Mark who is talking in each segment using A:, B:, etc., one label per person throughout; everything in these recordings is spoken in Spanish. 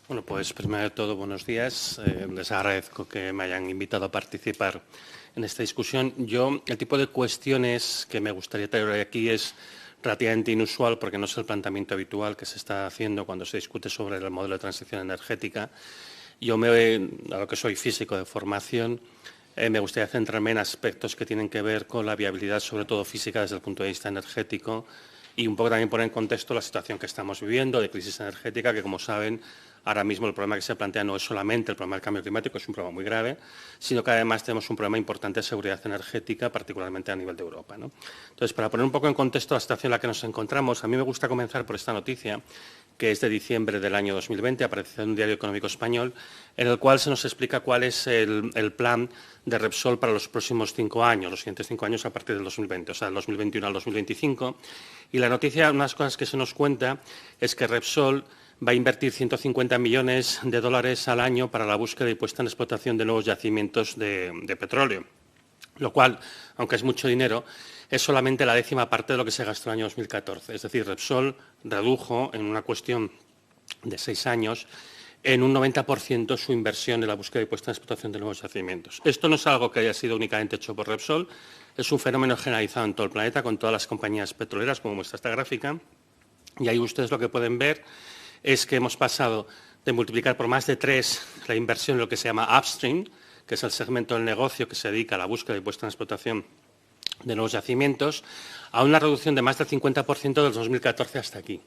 A: Bueno, pues primero de todo, buenos días. Les agradezco que me hayan invitado a participar en esta discusión. El tipo de cuestiones que me gustaría traer hoy aquí es relativamente inusual porque no es el planteamiento habitual que se está haciendo cuando se discute sobre el modelo de transición energética. Dado que soy físico de formación, me gustaría centrarme en aspectos que tienen que ver con la viabilidad, sobre todo física, desde el punto de vista energético, y un poco también poner en contexto la situación que estamos viviendo de crisis energética, que, como saben, ahora mismo el problema que se plantea no es solamente el problema del cambio climático, es un problema muy grave, sino que además tenemos un problema importante de seguridad energética, particularmente a nivel de Europa, ¿no? Entonces, para poner un poco en contexto la situación en la que nos encontramos, a mí me gusta comenzar por esta noticia, que es de diciembre del año 2020, apareció en un diario económico español, en el cual se nos explica cuál es el plan de Repsol para los próximos 5 años, los siguientes 5 años a partir del 2020, o sea, del 2021 al 2025. Y la noticia, unas cosas que se nos cuenta, es que Repsol va a invertir 150 millones de dólares al año para la búsqueda y puesta en explotación de nuevos yacimientos de petróleo, lo cual, aunque es mucho dinero, es solamente la 10ª parte de lo que se gastó en el año 2014. Es decir, Repsol redujo en una cuestión de 6 años en un 90% su inversión en la búsqueda y puesta en explotación de nuevos yacimientos. Esto no es algo que haya sido únicamente hecho por Repsol, es un fenómeno generalizado en todo el planeta con todas las compañías petroleras, como muestra esta gráfica. Y ahí ustedes lo que pueden ver es que hemos pasado de multiplicar por más de 3 la inversión en lo que se llama upstream, que es el segmento del negocio que se dedica a la búsqueda y puesta en explotación de nuevos yacimientos, a una reducción de más del 50% del 2014 hasta aquí.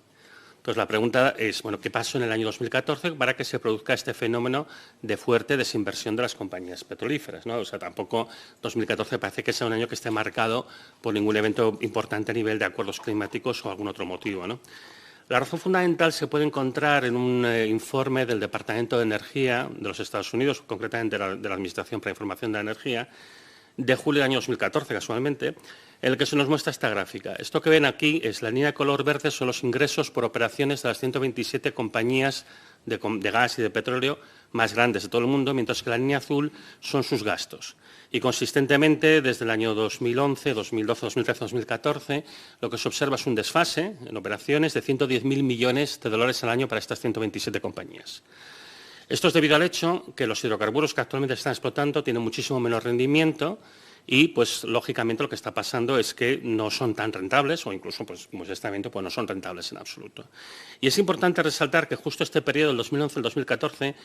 A: Entonces, la pregunta es, bueno, ¿qué pasó en el año 2014 para que se produzca este fenómeno de fuerte desinversión de las compañías petrolíferas, ¿no? O sea, tampoco 2014 parece que sea un año que esté marcado por ningún evento importante a nivel de acuerdos climáticos o algún otro motivo, ¿no? La razón fundamental se puede encontrar en un informe del Departamento de Energía de los Estados Unidos, concretamente de la Administración para la Información de la Energía, de julio del año 2014, casualmente, en el que se nos muestra esta gráfica. Esto que ven aquí es la línea de color verde, son los ingresos por operaciones de las 127 compañías de gas y de petróleo más grandes de todo el mundo, mientras que la línea azul son sus gastos. Y consistentemente, desde el año 2011, 2012, 2013, 2014, lo que se observa es un desfase en operaciones de 110.000 millones de dólares al año para estas 127 compañías. Esto es debido al hecho que los hidrocarburos que actualmente se están explotando tienen muchísimo menos rendimiento y, pues, lógicamente lo que está pasando es que no son tan rentables o incluso, pues, como se está viendo, pues no son rentables en absoluto. Y es importante resaltar que justo este periodo, el 2011 al 2014,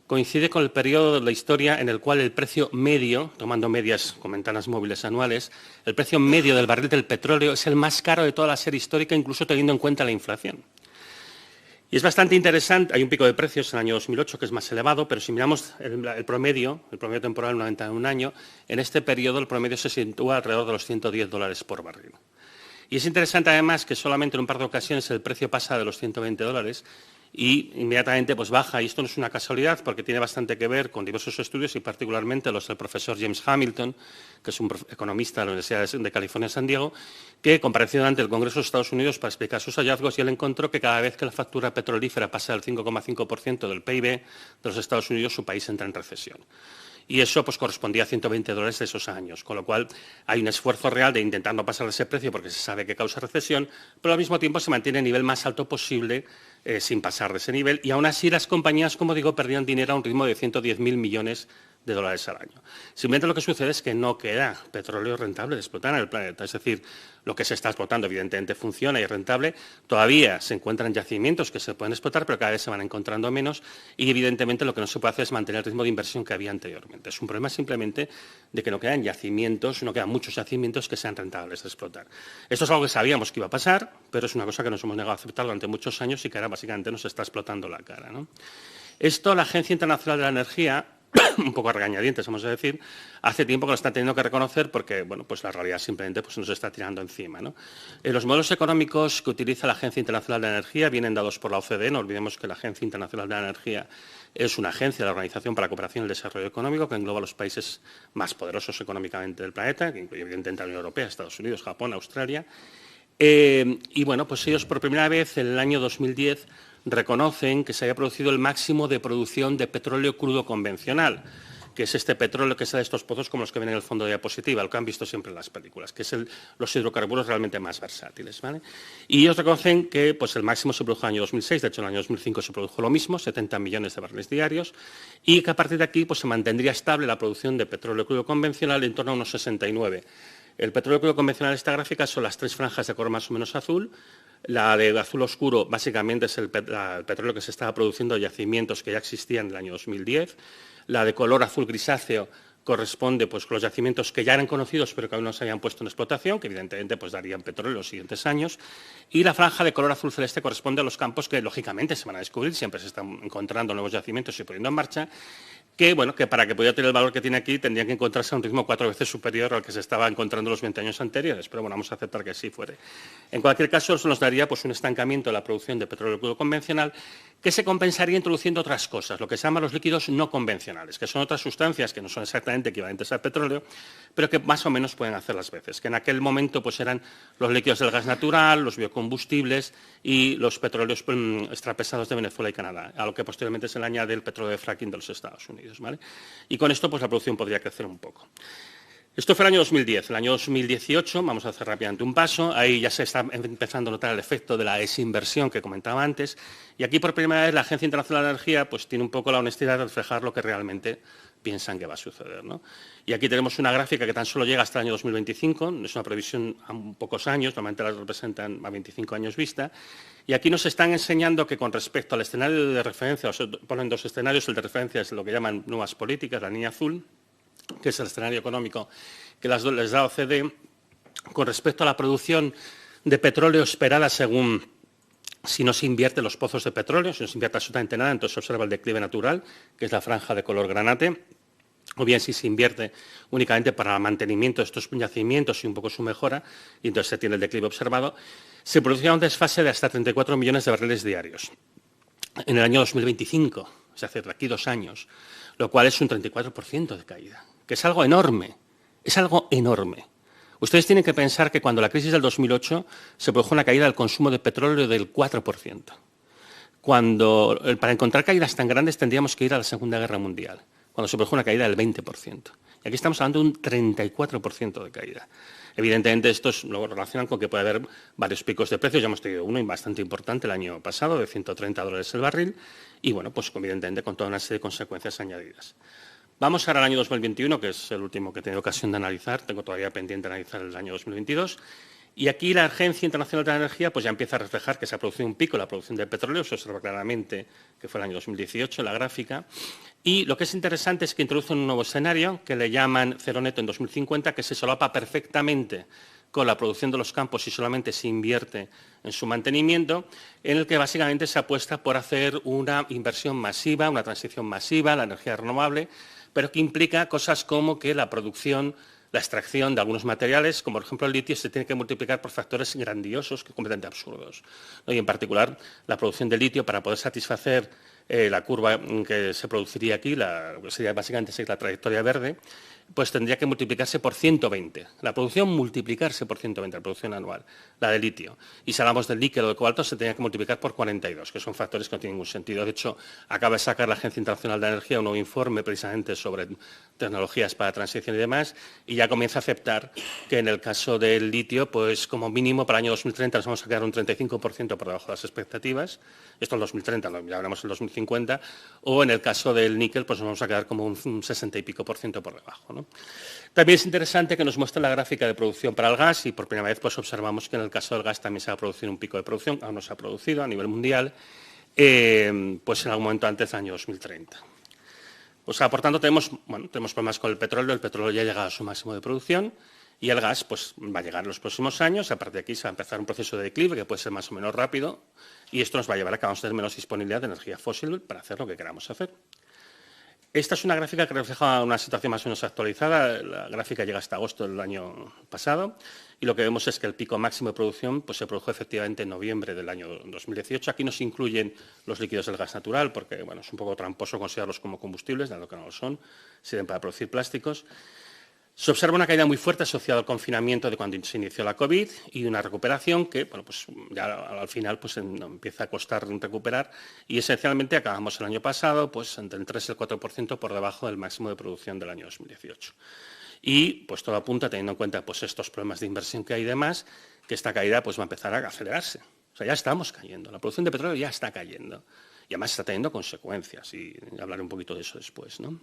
A: coincide con el periodo de la historia en el cual el precio medio, tomando medias con ventanas móviles anuales, el precio medio del barril del petróleo es el más caro de toda la serie histórica, incluso teniendo en cuenta la inflación. Y es bastante interesante, hay un pico de precios en el año 2008 que es más elevado, pero si miramos el promedio temporal en un año, en este periodo el promedio se sitúa alrededor de los $110 por barril. Y es interesante además que solamente en un par de ocasiones el precio pasa de los $120 y inmediatamente pues baja. Y esto no es una casualidad porque tiene bastante que ver con diversos estudios y particularmente los del profesor James Hamilton, que es un economista de la Universidad de California en San Diego, que compareció ante el Congreso de Estados Unidos para explicar sus hallazgos y él encontró que cada vez que la factura petrolífera pasa del 5,5% del PIB de los Estados Unidos, su país entra en recesión. Y eso pues correspondía a $120 de esos años, con lo cual hay un esfuerzo real de intentar no pasar de ese precio porque se sabe que causa recesión, pero al mismo tiempo se mantiene el nivel más alto posible sin pasar de ese nivel y aún así las compañías, como digo, perdían dinero a un ritmo de 110.000 millones de dólares al año. Simplemente lo que sucede es que no queda petróleo rentable de explotar en el planeta. Es decir, lo que se está explotando evidentemente funciona y es rentable. Todavía se encuentran yacimientos que se pueden explotar, pero cada vez se van encontrando menos y evidentemente lo que no se puede hacer es mantener el ritmo de inversión que había anteriormente. Es un problema simplemente de que no quedan yacimientos, no quedan muchos yacimientos que sean rentables de explotar. Esto es algo que sabíamos que iba a pasar, pero es una cosa que nos hemos negado a aceptar durante muchos años y que ahora básicamente nos está explotando la cara, ¿no? Esto la Agencia Internacional de la Energía, un poco a regañadientes, vamos a decir, hace tiempo que lo está teniendo que reconocer porque, bueno, pues la realidad simplemente pues, nos está tirando encima, ¿no? Los modelos económicos que utiliza la Agencia Internacional de la Energía vienen dados por la OCDE. No olvidemos que la Agencia Internacional de la Energía es una agencia de la Organización para la Cooperación y el Desarrollo Económico que engloba los países más poderosos económicamente del planeta, que incluye evidentemente la Unión Europea, Estados Unidos, Japón, Australia. Y, bueno, pues ellos por primera vez en el año 2010 reconocen que se había producido el máximo de producción de petróleo crudo convencional. que es este petróleo que sale de estos pozos como los que ven en el fondo de diapositiva, lo que han visto siempre en las películas, que es los hidrocarburos realmente más versátiles, ¿vale? Y ellos reconocen que pues, el máximo se produjo en el año 2006, de hecho en el año 2005 se produjo lo mismo, 70 millones de barriles diarios, y que a partir de aquí pues, se mantendría estable la producción de petróleo crudo convencional en torno a unos 69. El petróleo crudo convencional de esta gráfica son las tres franjas de color más o menos azul. La de azul oscuro básicamente es el petróleo que se estaba produciendo de yacimientos que ya existían en el año 2010. La de color azul grisáceo corresponde pues, con los yacimientos que ya eran conocidos pero que aún no se habían puesto en explotación, que evidentemente pues, darían petróleo en los siguientes años. Y la franja de color azul celeste corresponde a los campos que lógicamente se van a descubrir, siempre se están encontrando nuevos yacimientos y poniendo en marcha, que para que pudiera tener el valor que tiene aquí tendrían que encontrarse a un ritmo 4 veces superior al que se estaba encontrando los 20 años anteriores, pero bueno, vamos a aceptar que así fuere. En cualquier caso, eso nos daría pues, un estancamiento de la producción de petróleo crudo convencional que se compensaría introduciendo otras cosas, lo que se llama los líquidos no convencionales, que son otras sustancias que no son exactamente equivalentes al petróleo, pero que más o menos pueden hacer las veces, que en aquel momento pues, eran los líquidos del gas natural, los biocombustibles y los petróleos extrapesados de Venezuela y Canadá, a lo que posteriormente se le añade el petróleo de fracking de los Estados Unidos, ¿vale? Y con esto pues, la producción podría crecer un poco. Esto fue el año 2010. El año 2018, vamos a hacer rápidamente un paso, ahí ya se está empezando a notar el efecto de la desinversión que comentaba antes, y aquí por primera vez la Agencia Internacional de Energía pues, tiene un poco la honestidad de reflejar lo que realmente piensan que va a suceder, ¿no? Y aquí tenemos una gráfica que tan solo llega hasta el año 2025, es una previsión a pocos años, normalmente las representan a 25 años vista, y aquí nos están enseñando que con respecto al escenario de referencia, ponen dos escenarios, el de referencia es lo que llaman nuevas políticas, la línea azul, que es el escenario económico que les da OCDE, con respecto a la producción de petróleo esperada según si no se invierte los pozos de petróleo, si no se invierte absolutamente nada, entonces se observa el declive natural, que es la franja de color granate, o bien si se invierte únicamente para el mantenimiento de estos yacimientos y un poco su mejora, y entonces se tiene el declive observado, se producirá un desfase de hasta 34 millones de barriles diarios en el año 2025, es decir, de aquí 2 años, lo cual es un 34% de caída, que es algo enorme, es algo enorme. Ustedes tienen que pensar que cuando la crisis del 2008 se produjo una caída del consumo de petróleo del 4%. Para encontrar caídas tan grandes tendríamos que ir a la Segunda Guerra Mundial, cuando se produjo una caída del 20%. Y aquí estamos hablando de un 34% de caída. Evidentemente, estos lo relacionan con que puede haber varios picos de precios. Ya hemos tenido uno bastante importante el año pasado, de $130 el barril, y bueno, pues evidentemente con toda una serie de consecuencias añadidas. Vamos ahora al año 2021, que es el último que he tenido ocasión de analizar. Tengo todavía pendiente analizar el año 2022. Y aquí la Agencia Internacional de la Energía pues ya empieza a reflejar que se ha producido un pico en la producción de petróleo, se observa claramente que fue el año 2018 en la gráfica. Y lo que es interesante es que introducen un nuevo escenario que le llaman cero neto en 2050, que se solapa perfectamente con la producción de los campos y solamente se invierte en su mantenimiento, en el que básicamente se apuesta por hacer una inversión masiva, una transición masiva a la energía renovable, pero que implica cosas como que la producción, la extracción de algunos materiales, como por ejemplo el litio, se tiene que multiplicar por factores grandiosos, completamente absurdos, ¿no? Y en particular la producción de litio para poder satisfacer la curva que se produciría aquí, sería básicamente seguir la trayectoria verde, pues tendría que multiplicarse por 120. La producción multiplicarse por 120, la producción anual, la de litio. Y si hablamos del níquel o de cobalto, se tendría que multiplicar por 42, que son factores que no tienen ningún sentido. De hecho, acaba de sacar la Agencia Internacional de Energía un nuevo informe precisamente sobre tecnologías para transición y demás, y ya comienza a aceptar que en el caso del litio, pues como mínimo para el año 2030 nos vamos a quedar un 35% por debajo de las expectativas. Esto en 2030, ya veremos en 2050, o en el caso del níquel, pues nos vamos a quedar como un 60 y pico % por debajo, ¿no? También es interesante que nos muestre la gráfica de producción para el gas y por primera vez pues observamos que en el caso del gas también se va a producir un pico de producción, aún no se ha producido a nivel mundial, pues en algún momento antes del año 2030. O sea, por tanto, tenemos problemas con el petróleo ya llega a su máximo de producción y el gas pues, va a llegar en los próximos años, a partir de aquí se va a empezar un proceso de declive que puede ser más o menos rápido y esto nos va a llevar a que vamos a tener menos disponibilidad de energía fósil para hacer lo que queramos hacer. Esta es una gráfica que refleja una situación más o menos actualizada. La gráfica llega hasta agosto del año pasado y lo que vemos es que el pico máximo de producción pues, se produjo efectivamente en noviembre del año 2018. Aquí no se incluyen los líquidos del gas natural porque bueno, es un poco tramposo considerarlos como combustibles, dado que no lo son, sirven para producir plásticos. Se observa una caída muy fuerte asociada al confinamiento de cuando se inició la COVID y una recuperación que, bueno, pues ya al final pues, empieza a costar recuperar y esencialmente acabamos el año pasado pues, entre el 3 y el 4% por debajo del máximo de producción del año 2018. Y pues todo apunta, teniendo en cuenta pues, estos problemas de inversión que hay y demás, que esta caída pues, va a empezar a acelerarse. O sea, ya estamos cayendo, la producción de petróleo ya está cayendo y además está teniendo consecuencias y hablaré un poquito de eso después, ¿no?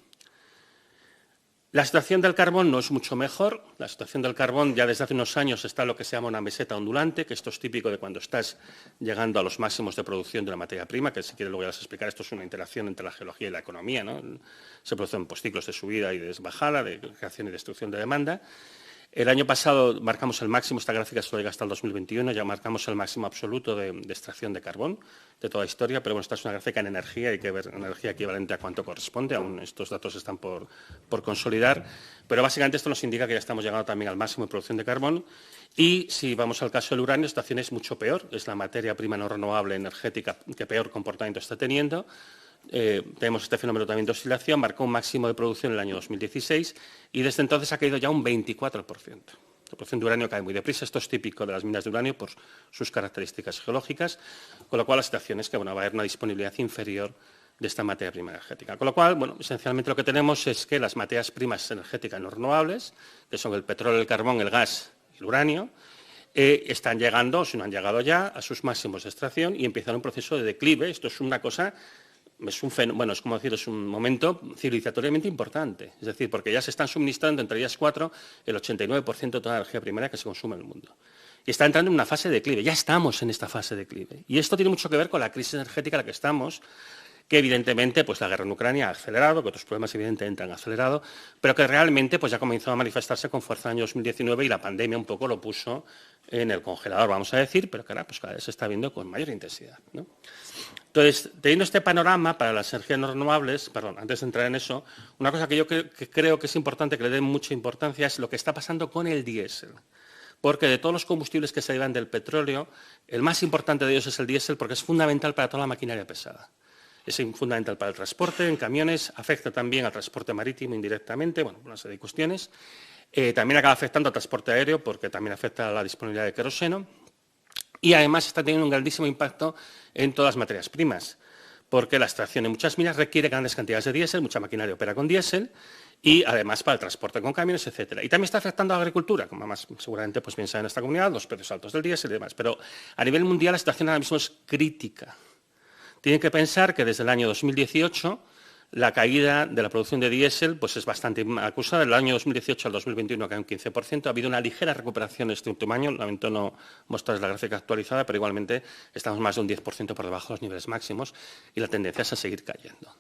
A: La situación del carbón no es mucho mejor. La situación del carbón ya desde hace unos años está en lo que se llama una meseta ondulante, que esto es típico de cuando estás llegando a los máximos de producción de una materia prima, que si quieres luego ya vas a explicar, esto es una interacción entre la geología y la economía, ¿no? Se producen pues, ciclos de subida y de bajada, de creación y destrucción de demanda. El año pasado marcamos el máximo, esta gráfica solo llega hasta el 2021, ya marcamos el máximo absoluto de extracción de carbón de toda la historia, pero bueno, esta es una gráfica en energía, hay que ver energía equivalente a cuánto corresponde, aún estos datos están por consolidar, pero básicamente esto nos indica que ya estamos llegando también al máximo de producción de carbón y si vamos al caso del uranio, la situación es mucho peor, es la materia prima no renovable energética que peor comportamiento está teniendo. Tenemos este fenómeno también de oscilación, marcó un máximo de producción en el año 2016 y desde entonces ha caído ya un 24%. La producción de uranio cae muy deprisa, esto es típico de las minas de uranio por sus características geológicas, con lo cual la situación es que bueno, va a haber una disponibilidad inferior de esta materia prima energética. Con lo cual, bueno, esencialmente lo que tenemos es que las materias primas energéticas no renovables, que son el petróleo, el carbón, el gas y el uranio, están llegando, o si no han llegado ya, a sus máximos de extracción y empiezan un proceso de declive. Esto es una cosa... es como decir, es un momento civilizatoriamente importante. Es decir, porque ya se están suministrando, entre ellas 4, el 89% de toda la energía primaria que se consume en el mundo. Y está entrando en una fase de declive. Ya estamos en esta fase de declive. Y esto tiene mucho que ver con la crisis energética en la que estamos, que evidentemente pues, la guerra en Ucrania ha acelerado, que otros problemas evidentemente han acelerado, pero que realmente pues, ya comenzó a manifestarse con fuerza en el año 2019 y la pandemia un poco lo puso en el congelador, vamos a decir, pero que ahora pues, cada vez se está viendo con mayor intensidad, ¿no? Entonces, teniendo este panorama para las energías no renovables, antes de entrar en eso, una cosa que yo creo que es importante, que le den mucha importancia, es lo que está pasando con el diésel. Porque de todos los combustibles que se derivan del petróleo, el más importante de ellos es el diésel porque es fundamental para toda la maquinaria pesada. Es fundamental para el transporte en camiones, afecta también al transporte marítimo indirectamente, bueno, una serie de cuestiones. También acaba afectando al transporte aéreo porque también afecta a la disponibilidad de queroseno. Y además está teniendo un grandísimo impacto en todas las materias primas, porque la extracción en muchas minas requiere grandes cantidades de diésel, mucha maquinaria opera con diésel y además para el transporte con camiones, etcétera. Y también está afectando a la agricultura, como más seguramente pues, bien saben en esta comunidad, los precios altos del diésel y demás. Pero a nivel mundial la situación ahora mismo es crítica. Tienen que pensar que desde el año 2018 la caída de la producción de diésel pues es bastante acusada. Del año 2018 al 2021 cae un 15%. Ha habido una ligera recuperación este último año. Lamento no mostrarles la gráfica actualizada, pero igualmente estamos más de un 10% por debajo de los niveles máximos y la tendencia es a seguir cayendo.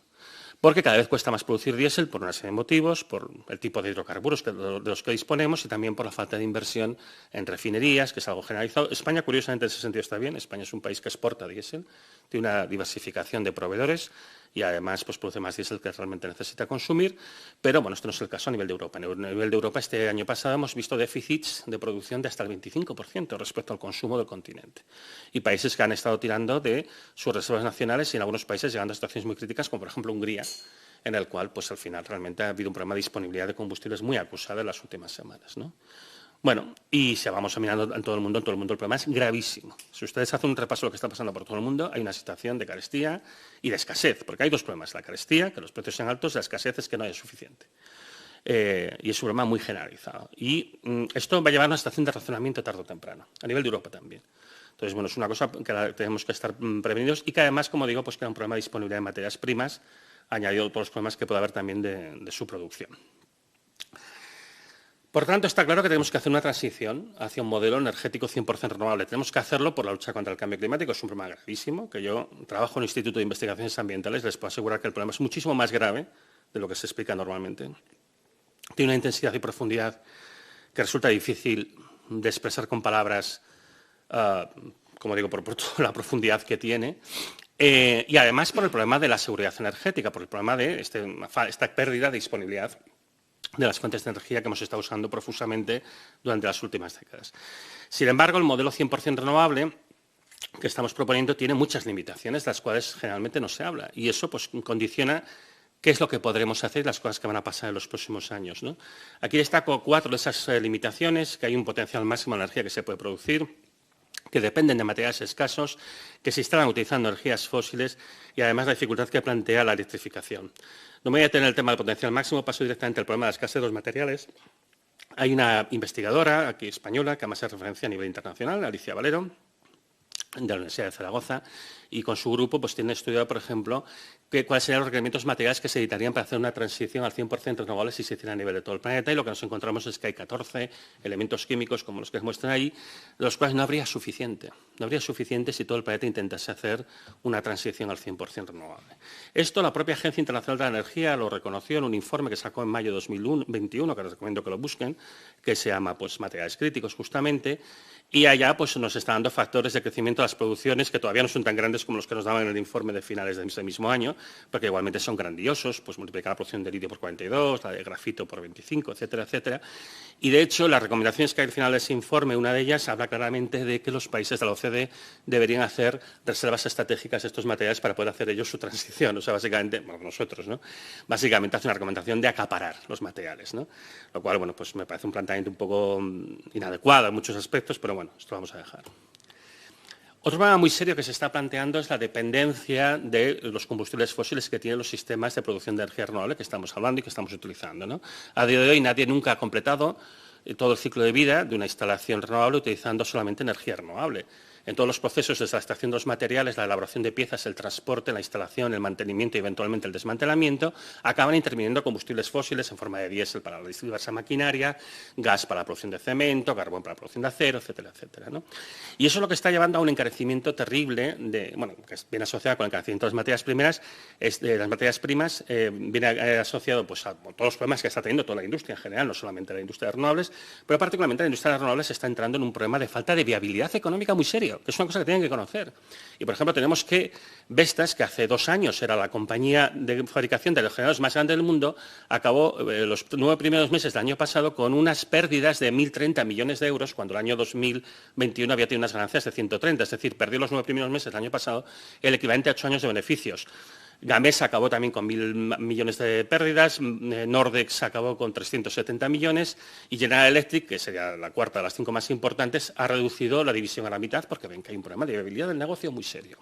A: Porque cada vez cuesta más producir diésel por una serie de motivos, por el tipo de hidrocarburos de los que disponemos y también por la falta de inversión en refinerías, que es algo generalizado. España, curiosamente, en ese sentido está bien. España es un país que exporta diésel, tiene una diversificación de proveedores y además pues, produce más diésel que realmente necesita consumir. Pero bueno, esto no es el caso a nivel de Europa. A nivel de Europa, este año pasado hemos visto déficits de producción de hasta el 25% respecto al consumo del continente. Y países que han estado tirando de sus reservas nacionales y en algunos países llegando a situaciones muy críticas, como por ejemplo Hungría, en el cual pues, al final realmente ha habido un problema de disponibilidad de combustibles muy acusado en las últimas semanas, ¿no? Bueno, y si vamos mirando en todo el mundo, el problema es gravísimo. Si ustedes hacen un repaso de lo que está pasando por todo el mundo, hay una situación de carestía y de escasez, porque hay dos problemas. La carestía, que los precios sean altos, y la escasez es que no hay suficiente. Y es un problema muy generalizado. Y esto va a llevar a una situación de razonamiento tarde o temprano, a nivel de Europa también. Entonces, bueno, es una cosa que tenemos que estar prevenidos y que además, como digo, pues crea un problema de disponibilidad de materias primas, añadido a todos los problemas que puede haber también de su producción. Por tanto, está claro que tenemos que hacer una transición hacia un modelo energético 100% renovable. Tenemos que hacerlo por la lucha contra el cambio climático. Es un problema gravísimo, que yo trabajo en el Instituto de Investigaciones Ambientales. Les puedo asegurar que el problema es muchísimo más grave de lo que se explica normalmente. Tiene una intensidad y profundidad que resulta difícil de expresar con palabras, como digo, por toda la profundidad que tiene. Y además por el problema de la seguridad energética, por el problema de esta pérdida de disponibilidad de las fuentes de energía que hemos estado usando profusamente durante las últimas décadas. Sin embargo, el modelo 100% renovable que estamos proponiendo tiene muchas limitaciones, de las cuales generalmente no se habla. Y eso pues, condiciona qué es lo que podremos hacer y las cosas que van a pasar en los próximos años, ¿no? Aquí destaco 4 de esas limitaciones, que hay un potencial máximo de energía que se puede producir, que dependen de materiales escasos, que se instalan utilizando energías fósiles y además la dificultad que plantea la electrificación. No me voy a detener en el tema del potencial máximo, paso directamente al problema de la escasez de los materiales. Hay una investigadora aquí española que además es referencia a nivel internacional, Alicia Valero, de la Universidad de Zaragoza, y con su grupo pues tiene estudiado, por ejemplo, cuáles serían los requerimientos materiales que se necesitarían para hacer una transición al 100% renovable si se hiciera a nivel de todo el planeta, y lo que nos encontramos es que hay 14 elementos químicos, como los que muestran ahí, de los cuales no habría suficiente. No habría suficiente si todo el planeta intentase hacer una transición al 100% renovable. Esto la propia Agencia Internacional de la Energía lo reconoció en un informe que sacó en mayo de 2021, que les recomiendo que lo busquen, que se llama pues, Materiales Críticos, justamente, y allá pues, nos está dando factores de crecimiento de las producciones que todavía no son tan grandes como los que nos daban en el informe de finales de ese mismo año, porque igualmente son grandiosos, pues multiplicar la producción de litio por 42, la de grafito por 25, etcétera, etcétera. Y, de hecho, las recomendaciones que hay al final de ese informe, una de ellas habla claramente de que los países de la OCDE deberían hacer reservas estratégicas de estos materiales para poder hacer ellos su transición. O sea, básicamente, bueno, nosotros, ¿no? Básicamente hace una recomendación de acaparar los materiales, ¿no? Lo cual, bueno, pues me parece un planteamiento un poco inadecuado en muchos aspectos, pero bueno, esto lo vamos a dejar. Otro problema muy serio que se está planteando es la dependencia de los combustibles fósiles que tienen los sistemas de producción de energía renovable que estamos hablando y que estamos utilizando, ¿no? A día de hoy nadie nunca ha completado todo el ciclo de vida de una instalación renovable utilizando solamente energía renovable. En todos los procesos, desde la extracción de los materiales, la elaboración de piezas, el transporte, la instalación, el mantenimiento y eventualmente el desmantelamiento, acaban interviniendo combustibles fósiles en forma de diésel para la diversa maquinaria, gas para la producción de cemento, carbón para la producción de acero, etcétera, etcétera, ¿no? Y eso es lo que está llevando a un encarecimiento terrible, que viene asociado con el encarecimiento de las materias primas, viene asociado pues, a todos los problemas que está teniendo toda la industria en general, no solamente la industria de renovables, pero particularmente la industria de renovables está entrando en un problema de falta de viabilidad económica muy serio, que es una cosa que tienen que conocer. Y, por ejemplo, tenemos que Vestas, que hace 2 años era la compañía de fabricación de aerogeneradores más grande del mundo, acabó los 9 primeros meses del año pasado con unas pérdidas de 1.030 millones de euros, cuando el año 2021 había tenido unas ganancias de 130, es decir, perdió los 9 primeros meses del año pasado el equivalente a 8 años de beneficios. Gamesa acabó también con 1.000 millones de pérdidas, Nordex acabó con 370 millones y General Electric, que sería la cuarta de las 5 más importantes, ha reducido la división a la mitad porque ven que hay un problema de viabilidad del negocio muy serio.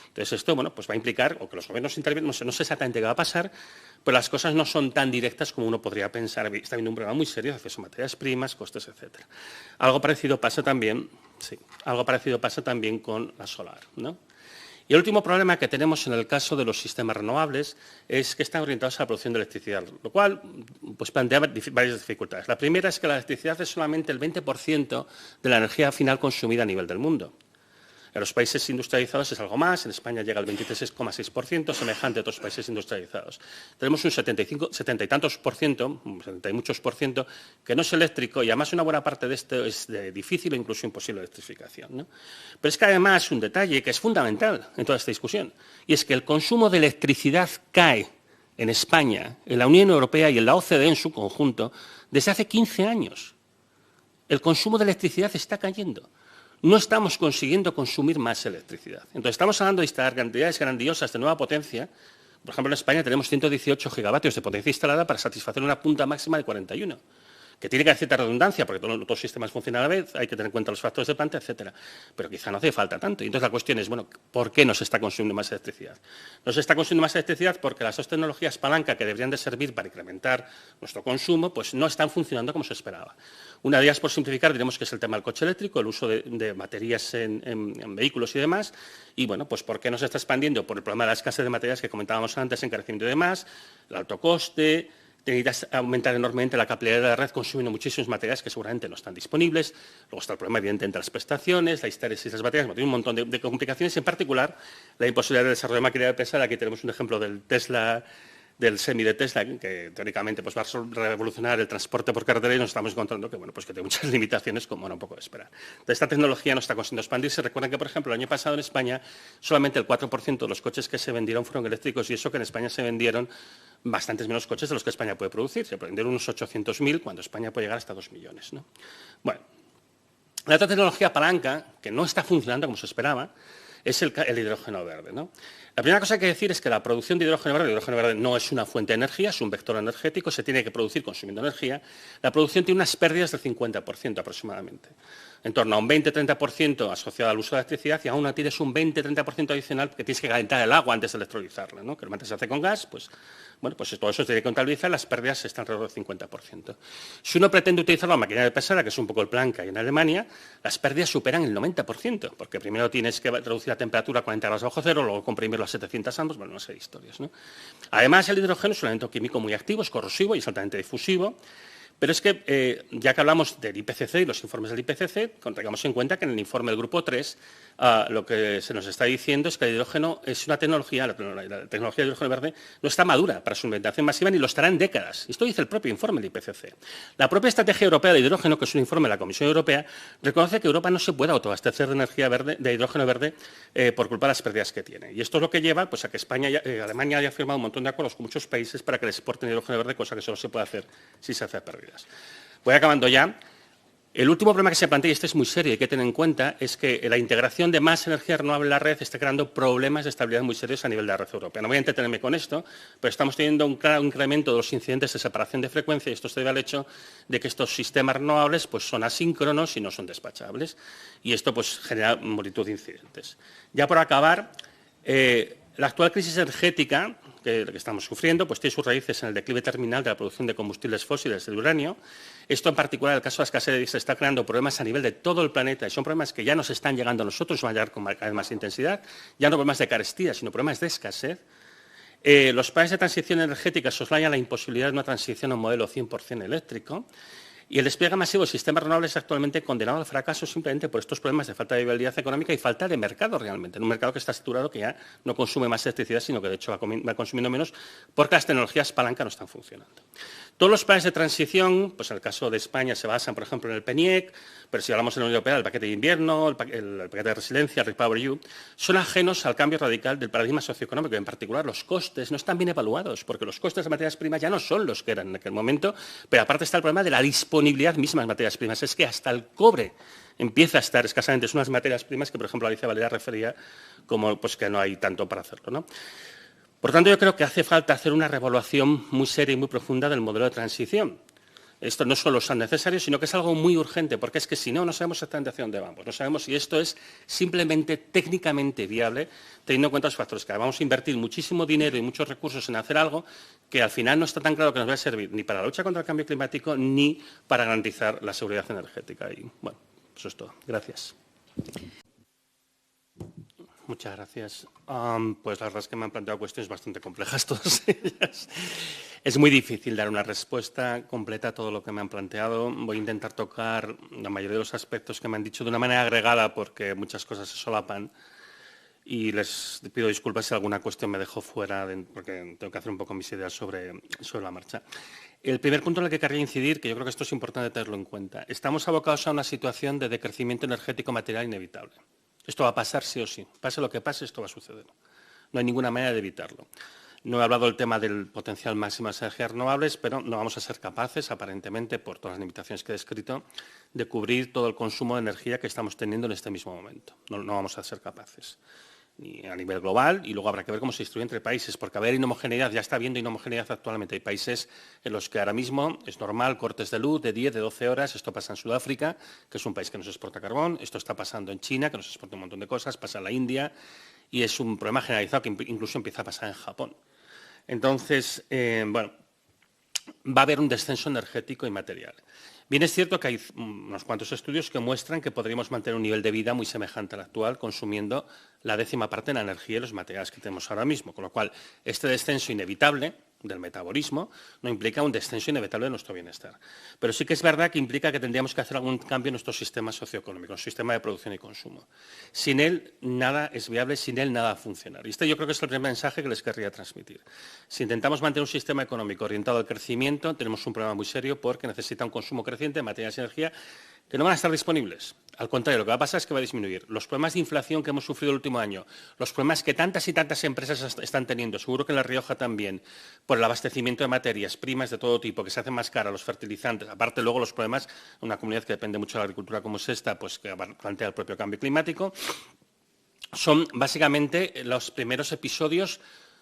A: Entonces, esto bueno, pues va a implicar o que los gobiernos intervienen, no sé exactamente qué va a pasar, pero las cosas no son tan directas como uno podría pensar. Está habiendo un problema muy serio de acceso a materias primas, costes, etcétera. Algo parecido pasa también con la solar, ¿no? Y el último problema que tenemos en el caso de los sistemas renovables es que están orientados a la producción de electricidad, lo cual pues, plantea varias dificultades. La primera es que la electricidad es solamente el 20% de la energía final consumida a nivel del mundo. En los países industrializados es algo más, en España llega al 26,6%, semejante a otros países industrializados. Tenemos un 70 y tantos por ciento, 70 y muchos por ciento, que no es eléctrico y además una buena parte de esto es de difícil o incluso imposible electrificación, ¿no? Pero es que además un detalle que es fundamental en toda esta discusión, y es que el consumo de electricidad cae en España, en la Unión Europea y en la OCDE en su conjunto desde hace 15 años. El consumo de electricidad está cayendo. No estamos consiguiendo consumir más electricidad. Entonces, estamos hablando de instalar cantidades grandiosas de nueva potencia. Por ejemplo, en España tenemos 118 gigavatios de potencia instalada para satisfacer una punta máxima de 41, que tiene que hacer cierta redundancia, porque todos los sistemas funcionan a la vez, hay que tener en cuenta los factores de planta, etcétera. Pero quizá no hace falta tanto. Y entonces la cuestión es, bueno, ¿por qué nos está consumiendo más electricidad? Nos está consumiendo más electricidad porque las 2 tecnologías palanca que deberían de servir para incrementar nuestro consumo, pues no están funcionando como se esperaba. Una de ellas, por simplificar, diremos que es el tema del coche eléctrico, el uso de baterías en vehículos y demás. Y, bueno, pues ¿por qué no se está expandiendo? Por el problema de la escasez de materiales que comentábamos antes, encarecimiento y demás, el alto coste. Necesitas aumentar enormemente la capilaridad de la red consumiendo muchísimos materiales que seguramente no están disponibles. Luego está el problema, evidentemente, de las prestaciones, la histéresis de las baterías, tiene un montón de complicaciones, en particular la imposibilidad de desarrollo de maquinaria pesada. Aquí tenemos un ejemplo del semi de Tesla, que teóricamente pues, va a revolucionar el transporte por carretera y nos estamos encontrando que, bueno, pues, que tiene muchas limitaciones, como era un poco de esperar. Entonces, esta tecnología no está consiguiendo expandirse. Recuerden que, por ejemplo, el año pasado en España solamente el 4% de los coches que se vendieron fueron eléctricos, y eso que en España se vendieron bastantes menos coches de los que España puede producir. Se vendieron unos 800.000 cuando España puede llegar hasta 2 millones, ¿no? Bueno, la otra tecnología palanca, que no está funcionando como se esperaba, es el hidrógeno verde, ¿no? La primera cosa que hay que decir es que la producción de hidrógeno verde no es una fuente de energía, es un vector energético, se tiene que producir consumiendo energía. La producción tiene unas pérdidas del 50% aproximadamente, en torno a un 20-30% asociado al uso de electricidad, y aún tienes un 20-30% adicional que tienes que calentar el agua antes de electrolizarla, ¿no? Que normalmente se hace con gas, pues todo eso se tiene que contabilizar, las pérdidas están alrededor del 50%. Si uno pretende utilizar la maquinaria pesada, que es un poco el plan que hay en Alemania, las pérdidas superan el 90%, porque primero tienes que reducir la temperatura a 40 grados bajo cero, luego comprimirlo a 700 ambos, no sé, historias, ¿no? Además, el hidrógeno es un elemento químico muy activo, es corrosivo y es altamente difusivo. Pero es que, ya que hablamos del IPCC y los informes del IPCC, tengamos en cuenta que en el informe del Grupo 3 lo que se nos está diciendo es que el hidrógeno es una tecnología, la tecnología del hidrógeno verde no está madura para su implementación masiva ni lo estará en décadas. Esto dice el propio informe del IPCC. La propia Estrategia Europea de Hidrógeno, que es un informe de la Comisión Europea, reconoce que Europa no se puede autoabastecer de energía verde, de hidrógeno verde por culpa de las pérdidas que tiene. Y esto es lo que lleva pues, a que Alemania haya firmado un montón de acuerdos con muchos países para que les exporten hidrógeno verde, cosa que solo se puede hacer si se hace a pérdidas. Voy acabando ya. El último problema que se plantea, y este es muy serio y hay que tener en cuenta, es que la integración de más energía renovable en la red está creando problemas de estabilidad muy serios a nivel de la red europea. No voy a entretenerme con esto, pero estamos teniendo un claro incremento de los incidentes de separación de frecuencia, y esto se debe al hecho de que estos sistemas renovables pues, son asíncronos y no son despachables. Y esto pues, genera multitud de incidentes. Ya por acabar, la actual crisis energética que estamos sufriendo pues, tiene sus raíces en el declive terminal de la producción de combustibles fósiles del uranio. Esto, en particular, en el caso de la escasez, se está creando problemas a nivel de todo el planeta, y son problemas que ya nos están llegando a nosotros, van a llegar con cada vez más intensidad, ya no problemas de carestía, sino problemas de escasez. Los planes de transición energética soslayan la imposibilidad de una transición a un modelo 100% eléctrico. Y el despliegue masivo de sistemas renovables es actualmente condenado al fracaso simplemente por estos problemas de falta de viabilidad económica y falta de mercado realmente. En un mercado que está saturado, que ya no consume más electricidad, sino que de hecho va consumiendo menos porque las tecnologías palanca no están funcionando. Todos los planes de transición, pues en el caso de España se basan, por ejemplo, en el PNIEC, pero si hablamos en la Unión Europea, el paquete de invierno, el paquete de resiliencia, el REPowerEU, son ajenos al cambio radical del paradigma socioeconómico. En particular, los costes no están bien evaluados, porque los costes de materias primas ya no son los que eran en aquel momento, pero aparte está el problema de la disponibilidad misma de materias primas. Es que hasta el cobre empieza a estar escasamente. Son unas materias primas que, por ejemplo, Alicia Valera refería como pues, que no hay tanto para hacerlo, ¿no? Por tanto, yo creo que hace falta hacer una reevaluación muy seria y muy profunda del modelo de transición. Esto no solo es necesario, sino que es algo muy urgente, porque es que si no, no sabemos exactamente hacia dónde vamos. No sabemos si esto es simplemente técnicamente viable, teniendo en cuenta los factores que vamos a invertir muchísimo dinero y muchos recursos en hacer algo que al final no está tan claro que nos va a servir ni para la lucha contra el cambio climático ni para garantizar la seguridad energética. Y bueno, eso es todo. Gracias. Muchas gracias. Pues la verdad es que me han planteado cuestiones bastante complejas todas ellas. Es muy difícil dar una respuesta completa a todo lo que me han planteado. Voy a intentar tocar la mayoría de los aspectos que me han dicho de una manera agregada porque muchas cosas se solapan y les pido disculpas si alguna cuestión me dejo fuera porque tengo que hacer un poco mis ideas sobre la marcha. El primer punto en el que querría incidir, que yo creo que esto es importante tenerlo en cuenta, estamos abocados a una situación de decrecimiento energético material inevitable. Esto va a pasar sí o sí. Pase lo que pase, esto va a suceder. No hay ninguna manera de evitarlo. No he hablado del tema del potencial máximo de energías renovables, pero no vamos a ser capaces, aparentemente, por todas las limitaciones que he descrito, de cubrir todo el consumo de energía que estamos teniendo en este mismo momento. No vamos a ser capaces. Ni a nivel global, y luego habrá que ver cómo se distribuye entre países, porque haber inhomogeneidad, ya está habiendo inhomogeneidad actualmente. Hay países en los que ahora mismo es normal cortes de luz de 10, de 12 horas, esto pasa en Sudáfrica, que es un país que nos exporta carbón, esto está pasando en China, que nos exporta un montón de cosas, pasa en la India, y es un problema generalizado que incluso empieza a pasar en Japón. Entonces, bueno, va a haber un descenso energético y material. Bien, es cierto que hay unos cuantos estudios que muestran que podríamos mantener un nivel de vida muy semejante al actual, consumiendo la 10ª parte de la energía y los materiales que tenemos ahora mismo, con lo cual este descenso inevitable del metabolismo no implica un descenso inevitable de nuestro bienestar. Pero sí que es verdad que implica que tendríamos que hacer algún cambio en nuestro sistema socioeconómico, nuestro sistema de producción y consumo. Sin él nada es viable, sin él nada va a funcionar. Y este yo creo que es el primer mensaje que les querría transmitir. Si intentamos mantener un sistema económico orientado al crecimiento, tenemos un problema muy serio porque necesita un consumo creciente de materiales y energía que no van a estar disponibles. Al contrario, lo que va a pasar es que va a disminuir. Los problemas de inflación que hemos sufrido el último año, los problemas que tantas y tantas empresas están teniendo, seguro que en La Rioja también, por el abastecimiento de materias primas de todo tipo, que se hacen más caras, los fertilizantes, aparte luego los problemas, una comunidad que depende mucho de la agricultura como es esta, pues que plantea el propio cambio climático. son básicamente los primeros episodios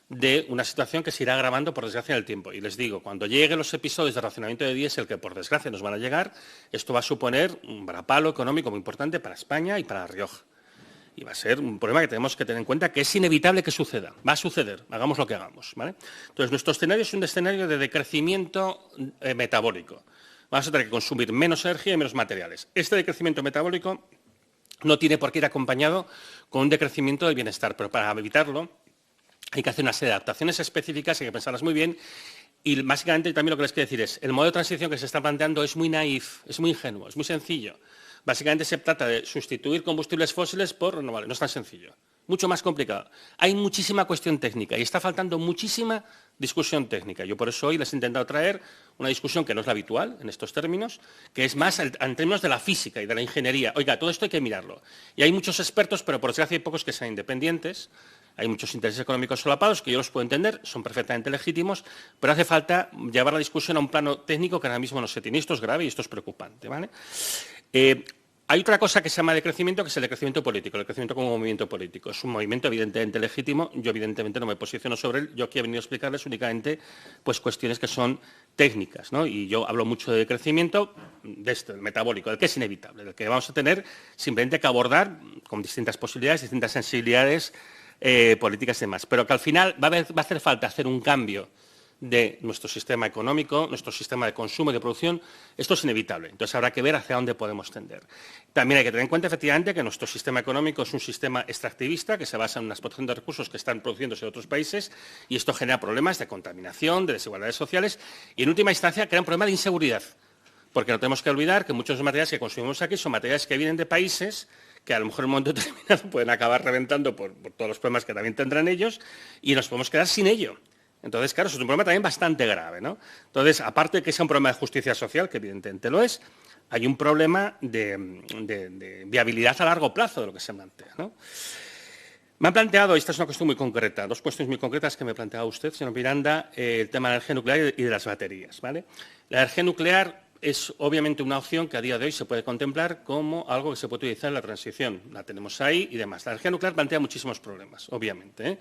A: de una situación que se irá agravando, por desgracia, en el tiempo. Y les digo, cuando lleguen los episodios de racionamiento de diésel, que por desgracia nos van a llegar, esto va a suponer un varapalo económico muy importante para España y para La Rioja. Y va a ser un problema que tenemos que tener en cuenta, que es inevitable que suceda. Va a suceder, hagamos lo que hagamos, ¿vale? Entonces, nuestro escenario es un escenario de decrecimiento metabólico. Vamos a tener que consumir menos energía y menos materiales. Este decrecimiento metabólico no tiene por qué ir acompañado con un decrecimiento del bienestar, pero para evitarlo hay que hacer una serie de adaptaciones específicas, hay que pensarlas muy bien. Y básicamente también lo que les quiero decir es, el modelo de transición que se está planteando es muy naif, es muy ingenuo, es muy sencillo. Básicamente se trata de sustituir combustibles fósiles por renovables, no es tan sencillo, mucho más complicado. Hay muchísima cuestión técnica y está faltando muchísima discusión técnica. Yo por eso hoy les he intentado traer una discusión que no es la habitual en estos términos, que es más en términos de la física y de la ingeniería. Oiga, todo esto hay que mirarlo. Y hay muchos expertos, pero por desgracia hay pocos que sean independientes. Hay muchos intereses económicos solapados que yo los puedo entender, son perfectamente legítimos, pero hace falta llevar la discusión a un plano técnico que ahora mismo no se tiene. Esto es grave y esto es preocupante, ¿vale? Hay otra cosa que se llama decrecimiento, que es el decrecimiento político, el decrecimiento como movimiento político. Es un movimiento evidentemente legítimo, yo evidentemente no me posiciono sobre él, yo aquí he venido a explicarles únicamente pues, cuestiones que son técnicas, ¿no? Y yo hablo mucho de decrecimiento, de esto, el metabólico, del que es inevitable, del que vamos a tener simplemente que abordar con distintas posibilidades, distintas sensibilidades políticas y demás, pero que al final va a hacer falta hacer un cambio de nuestro sistema económico, nuestro sistema de consumo y de producción, esto es inevitable. Entonces habrá que ver hacia dónde podemos tender. También hay que tener en cuenta, efectivamente, que nuestro sistema económico es un sistema extractivista que se basa en una explotación de recursos que están produciéndose en otros países y esto genera problemas de contaminación, de desigualdades sociales y, en última instancia, crea un problema de inseguridad. Porque no tenemos que olvidar que muchos de los materiales que consumimos aquí son materiales que vienen de países que a lo mejor en un momento determinado pueden acabar reventando por todos los problemas que también tendrán ellos y nos podemos quedar sin ello. Entonces, claro, eso es un problema también bastante grave, ¿no? Entonces, aparte de que sea un problema de justicia social, que evidentemente lo es, hay un problema de viabilidad a largo plazo de lo que se plantea, ¿no? Me han planteado, y esta es una cuestión muy concreta, dos cuestiones muy concretas que me ha planteado usted, señor Miranda, el tema de la energía nuclear y de las baterías, ¿vale? La energía nuclear es obviamente una opción que a día de hoy se puede contemplar como algo que se puede utilizar en la transición. La tenemos ahí y demás. La energía nuclear plantea muchísimos problemas, obviamente, ¿eh?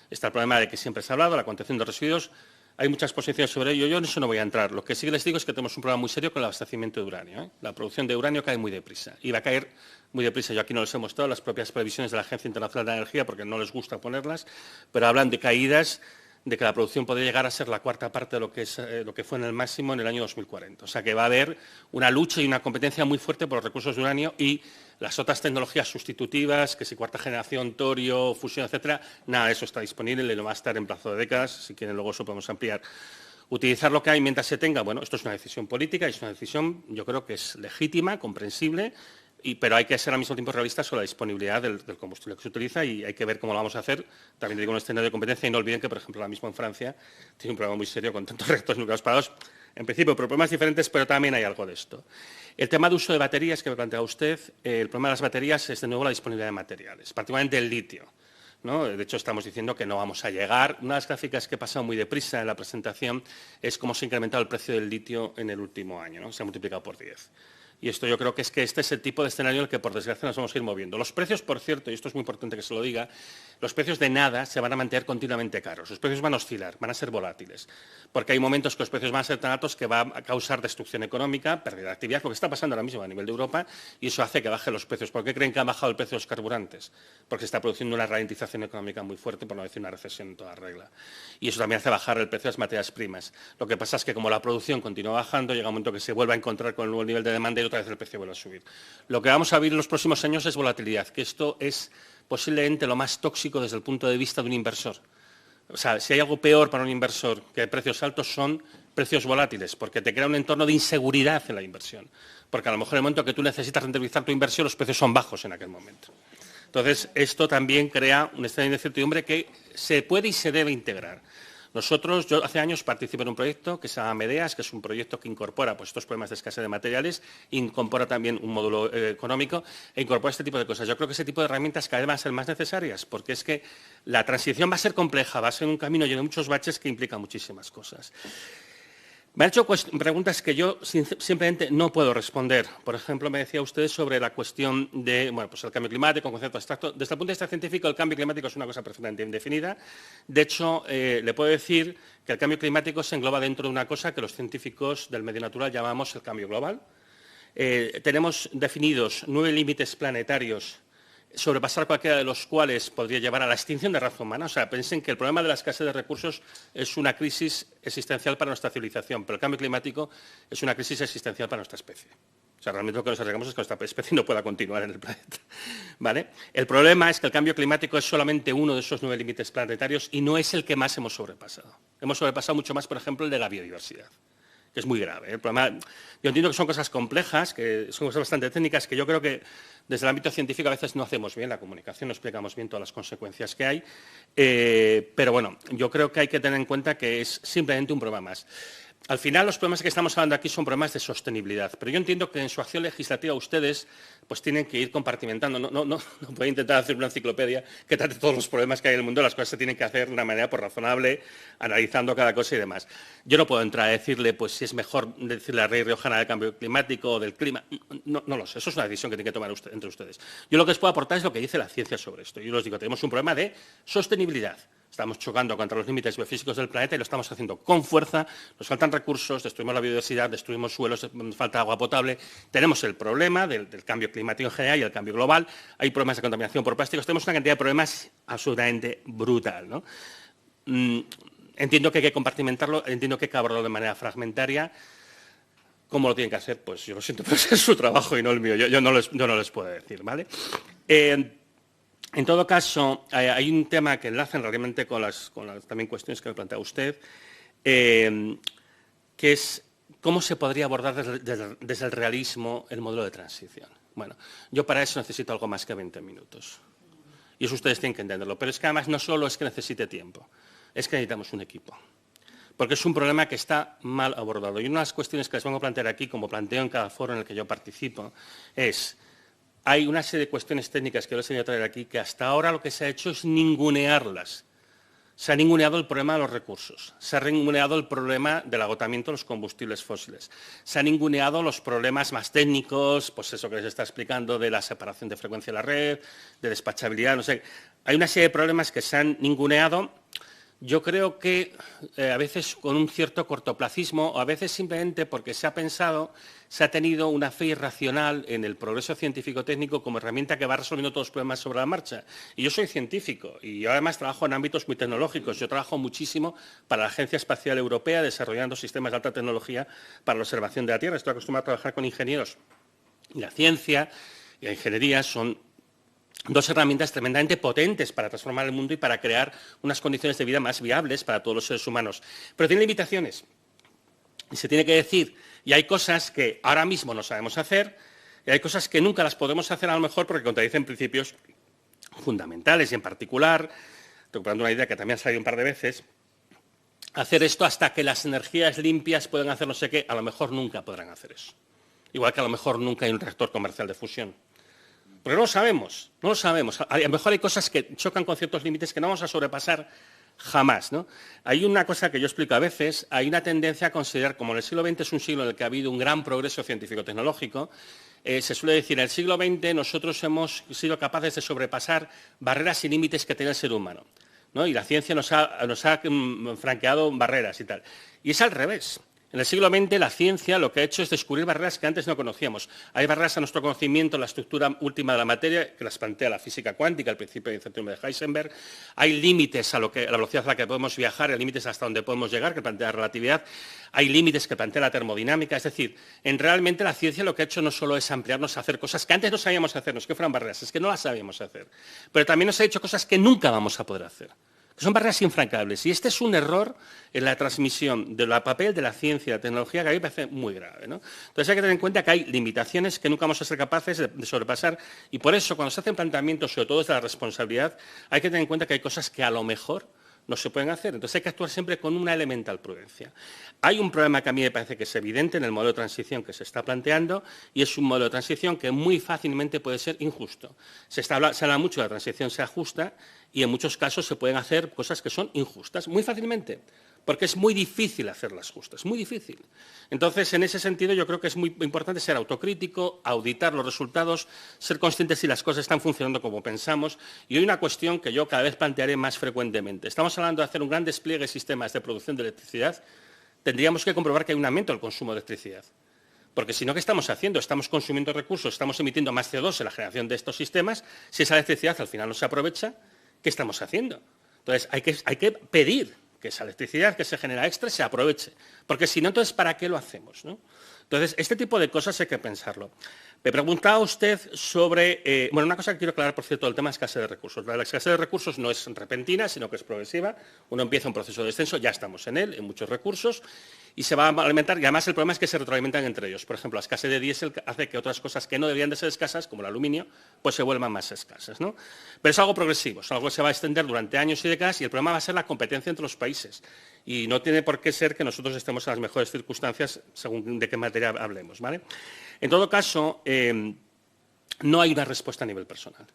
A: Está el problema de que siempre se ha hablado, la contención de residuos. Hay muchas posiciones sobre ello, yo en eso no voy a entrar. Lo que sí les digo es que tenemos un problema muy serio con el abastecimiento de uranio, ¿eh? La producción de uranio cae muy deprisa y va a caer muy deprisa. Yo aquí no les he mostrado las propias previsiones de la Agencia Internacional de la Energía porque no les gusta ponerlas, pero hablan de caídas, de que la producción podría llegar a ser la cuarta parte de lo que fue en el máximo en el año 2040. O sea que va a haber una lucha y una competencia muy fuerte por los recursos de uranio y las otras tecnologías sustitutivas, que si cuarta generación, torio, fusión, etcétera, nada de eso está disponible y no va a estar en plazo de décadas. Si quieren, luego eso podemos ampliar. Utilizar lo que hay mientras se tenga, bueno, esto es una decisión política y es una decisión, yo creo que es legítima, comprensible, pero hay que ser al mismo tiempo realistas sobre la disponibilidad del combustible que se utiliza y hay que ver cómo lo vamos a hacer. También digo un escenario de competencia y no olviden que, por ejemplo, ahora mismo en Francia tiene un problema muy serio con tantos reactores nucleares parados. En principio, por problemas diferentes, pero también hay algo de esto. El tema de uso de baterías que me plantea usted, el problema de las baterías es de nuevo la disponibilidad de materiales, particularmente el litio, ¿no? De hecho, estamos diciendo que no vamos a llegar. Una de las gráficas que he pasado muy deprisa en la presentación es cómo se ha incrementado el precio del litio en el último año, ¿no? Se ha multiplicado por 10. Y esto yo creo que este es el tipo de escenario en el que, por desgracia, nos vamos a ir moviendo. Los precios, por cierto, y esto es muy importante que se lo diga, los precios de nada se van a mantener continuamente caros. Los precios van a oscilar, van a ser volátiles. Porque hay momentos que los precios van a ser tan altos que va a causar destrucción económica, pérdida de actividad, lo que está pasando ahora mismo a nivel de Europa, y eso hace que bajen los precios. ¿Por qué creen que han bajado el precio de los carburantes? Porque se está produciendo una ralentización económica muy fuerte, por no decir una recesión en toda regla. Y eso también hace bajar el precio de las materias primas. Lo que pasa es que como la producción continúa bajando, llega un momento que se vuelve a encontrar con el nuevo nivel de demanda y otra vez el precio vuelve a subir. Lo que vamos a vivir en los próximos años es volatilidad, que esto es posiblemente lo más tóxico desde el punto de vista de un inversor. O sea, si hay algo peor para un inversor que precios altos son precios volátiles, porque te crea un entorno de inseguridad en la inversión. Porque a lo mejor en el momento que tú necesitas rentabilizar tu inversión, los precios son bajos en aquel momento. Entonces, esto también crea un escenario de incertidumbre que se puede y se debe integrar. Nosotros, yo hace años participé en un proyecto que se llama MEDEAS, que es un proyecto que incorpora pues, estos problemas de escasez de materiales, incorpora también un módulo económico e incorpora este tipo de cosas. Yo creo que ese tipo de herramientas cada vez van a ser más necesarias, porque es que la transición va a ser compleja, va a ser un camino lleno de muchos baches que implica muchísimas cosas. Me han hecho preguntas que yo simplemente no puedo responder. Por ejemplo, me decía usted sobre la cuestión de pues el cambio climático, un concepto abstracto. Desde el punto de vista científico, el cambio climático es una cosa perfectamente indefinida. De hecho, le puedo decir que el cambio climático se engloba dentro de una cosa que los científicos del medio natural llamamos el cambio global. Tenemos definidos 9 límites planetarios, sobrepasar cualquiera de los cuales podría llevar a la extinción de raza humana. O sea, piensen que el problema de la escasez de recursos es una crisis existencial para nuestra civilización, pero el cambio climático es una crisis existencial para nuestra especie. O sea, realmente lo que nos arriesgamos es que nuestra especie no pueda continuar en el planeta, ¿vale? El problema es que el cambio climático es solamente uno de esos 9 límites planetarios y no es el que más hemos sobrepasado. Hemos sobrepasado mucho más, por ejemplo, el de la biodiversidad, que es muy grave. El problema, yo entiendo que son cosas complejas, que son cosas bastante técnicas, que yo creo que desde el ámbito científico a veces no hacemos bien la comunicación, no explicamos bien todas las consecuencias que hay, pero bueno, yo creo que hay que tener en cuenta que es simplemente un problema más. Al final, los problemas que estamos hablando aquí son problemas de sostenibilidad, pero yo entiendo que en su acción legislativa ustedes pues tienen que ir compartimentando. No pueden intentar hacer una enciclopedia que trate todos los problemas que hay en el mundo, las cosas se tienen que hacer de una manera razonable, analizando cada cosa y demás. Yo no puedo entrar a decirle pues si es mejor decirle a Rey Riojana del cambio climático o del clima. No lo sé, eso es una decisión que tienen que tomar entre ustedes. Yo lo que les puedo aportar es lo que dice la ciencia sobre esto. Yo les digo, tenemos un problema de sostenibilidad. Estamos chocando contra los límites biofísicos del planeta y lo estamos haciendo con fuerza. Nos faltan recursos, destruimos la biodiversidad, destruimos suelos, nos falta agua potable. Tenemos el problema del cambio climático en general y el cambio global. Hay problemas de contaminación por plásticos. Tenemos una cantidad de problemas absolutamente brutal, ¿no? Entiendo que hay que compartimentarlo, entiendo que hay que abordarlo de manera fragmentaria. ¿Cómo lo tienen que hacer? Pues yo lo siento, pero es su trabajo y no el mío. Yo no les puedo decir, ¿vale? En todo caso, hay un tema que enlazan realmente con las también cuestiones que me plantea usted, que es cómo se podría abordar desde el realismo el modelo de transición. Bueno, yo para eso necesito algo más que 20 minutos. Y eso ustedes tienen que entenderlo. Pero es que además no solo es que necesite tiempo, es que necesitamos un equipo. Porque es un problema que está mal abordado. Y una de las cuestiones que les vengo a plantear aquí, como planteo en cada foro en el que yo participo, es: hay una serie de cuestiones técnicas que les voy a traer aquí que hasta ahora lo que se ha hecho es ningunearlas. Se ha ninguneado el problema de los recursos, se ha ninguneado el problema del agotamiento de los combustibles fósiles, se han ninguneado los problemas más técnicos, pues eso que les está explicando de la separación de frecuencia de la red, de despachabilidad, no sé. Hay una serie de problemas que se han ninguneado. Yo creo que a veces con un cierto cortoplacismo o a veces simplemente porque se ha pensado, se ha tenido una fe irracional en el progreso científico-técnico como herramienta que va resolviendo todos los problemas sobre la marcha. Y yo soy científico y yo además trabajo en ámbitos muy tecnológicos. Yo trabajo muchísimo para la Agencia Espacial Europea desarrollando sistemas de alta tecnología para la observación de la Tierra. Estoy acostumbrado a trabajar con ingenieros. Y la ciencia y la ingeniería son dos herramientas tremendamente potentes para transformar el mundo y para crear unas condiciones de vida más viables para todos los seres humanos. Pero tiene limitaciones. Y se tiene que decir, y hay cosas que ahora mismo no sabemos hacer, y hay cosas que nunca las podemos hacer a lo mejor porque contradicen principios fundamentales. Y en particular, recuperando una idea que también ha salido un par de veces, hacer esto hasta que las energías limpias puedan hacer no sé qué, a lo mejor nunca podrán hacer eso. Igual que a lo mejor nunca hay un reactor comercial de fusión. Porque no lo sabemos. A lo mejor hay cosas que chocan con ciertos límites que no vamos a sobrepasar jamás, ¿no? Hay una cosa que yo explico a veces, hay una tendencia a considerar, como en el siglo XX es un siglo en el que ha habido un gran progreso científico-tecnológico, se suele decir, en el siglo XX nosotros hemos sido capaces de sobrepasar barreras y límites que tiene el ser humano, ¿no? Y la ciencia nos ha franqueado barreras y tal. Y es al revés. En el siglo XX la ciencia lo que ha hecho es descubrir barreras que antes no conocíamos. Hay barreras a nuestro conocimiento en la estructura última de la materia, que las plantea la física cuántica, el principio de incertidumbre de Heisenberg. Hay límites a la velocidad a la que podemos viajar, hay límites hasta donde podemos llegar, que plantea la relatividad. Hay límites que plantea la termodinámica. Es decir, realmente la ciencia lo que ha hecho no solo es ampliarnos a hacer cosas que antes no sabíamos hacer, no es que fueran barreras, es que no las sabíamos hacer. Pero también nos ha hecho cosas que nunca vamos a poder hacer. Son barreras infranqueables. Y este es un error en la transmisión del papel de la ciencia y la tecnología que a mí me parece muy grave, ¿no? Entonces hay que tener en cuenta que hay limitaciones que nunca vamos a ser capaces de sobrepasar y por eso cuando se hacen planteamientos, sobre todo desde la responsabilidad, hay que tener en cuenta que hay cosas que a lo mejor no se pueden hacer. Entonces hay que actuar siempre con una elemental prudencia. Hay un problema que a mí me parece que es evidente en el modelo de transición que se está planteando y es un modelo de transición que muy fácilmente puede ser injusto. Se habla mucho de la transición sea justa y en muchos casos se pueden hacer cosas que son injustas muy fácilmente, porque es muy difícil hacerlas justas, muy difícil. Entonces, en ese sentido, yo creo que es muy importante ser autocrítico, auditar los resultados, ser conscientes si las cosas están funcionando como pensamos. Y hay una cuestión que yo cada vez plantearé más frecuentemente. Estamos hablando de hacer un gran despliegue de sistemas de producción de electricidad. Tendríamos que comprobar que hay un aumento del consumo de electricidad. Porque si no, ¿qué estamos haciendo? Estamos consumiendo recursos, estamos emitiendo más CO2 en la generación de estos sistemas. Si esa electricidad al final no se aprovecha, ¿qué estamos haciendo? Entonces, hay que pedir que esa electricidad que se genera extra se aproveche. Porque si no, entonces, ¿para qué lo hacemos, ¿no? Entonces, este tipo de cosas hay que pensarlo. Me preguntaba usted sobre... bueno, una cosa que quiero aclarar, por cierto, el tema de escasez de recursos. La escasez de recursos no es repentina, sino que es progresiva. Uno empieza un proceso de descenso, ya estamos en él, en muchos recursos, y se va a alimentar. Y además el problema es que se retroalimentan entre ellos. Por ejemplo, la escasez de diésel hace que otras cosas que no deberían de ser escasas, como el aluminio, pues se vuelvan más escasas, ¿no? Pero es algo progresivo, es algo que se va a extender durante años y décadas, y el problema va a ser la competencia entre los países. Y no tiene por qué ser que nosotros estemos en las mejores circunstancias según de qué materia hablemos, ¿vale? En todo caso, no hay una respuesta a nivel personal.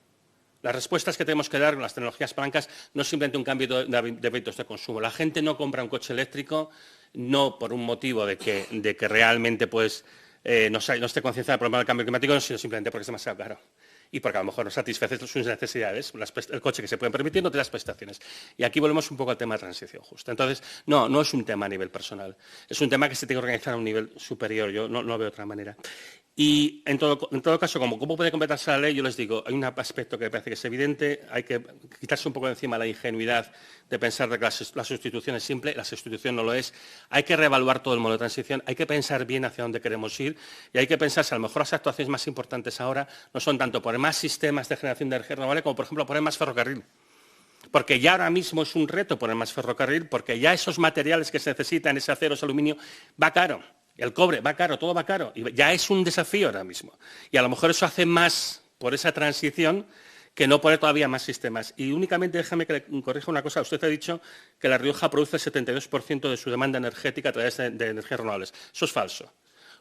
A: Las respuestas que tenemos que dar con las tecnologías blancas no es simplemente un cambio de hábitos de consumo. La gente no compra un coche eléctrico no por un motivo de que realmente pues, no esté concienciada del problema del cambio climático, sino simplemente porque es demasiado caro. Y porque a lo mejor no satisface sus necesidades. El coche que se pueden permitir no tiene las prestaciones. Y aquí volvemos un poco al tema de transición justa. Entonces, no es un tema a nivel personal. Es un tema que se tiene que organizar a un nivel superior. Yo no veo de otra manera. Y en todo caso, ¿cómo puede completarse la ley? Yo les digo, hay un aspecto que me parece que es evidente, hay que quitarse un poco de encima la ingenuidad de pensar de que la sustitución es simple, la sustitución no lo es, hay que reevaluar todo el modelo de transición, hay que pensar bien hacia dónde queremos ir y hay que pensar si a lo mejor las actuaciones más importantes ahora no son tanto poner más sistemas de generación de energía renovable como, por ejemplo, poner más ferrocarril. Porque ya ahora mismo es un reto poner más ferrocarril, porque ya esos materiales que se necesitan, ese acero, ese aluminio, va caro. El cobre va caro, todo va caro. Y ya es un desafío ahora mismo. Y a lo mejor eso hace más por esa transición que no poner todavía más sistemas. Y únicamente déjame que le corrija una cosa. Usted ha dicho que La Rioja produce el 72% de su demanda energética a través de energías renovables. Eso es falso.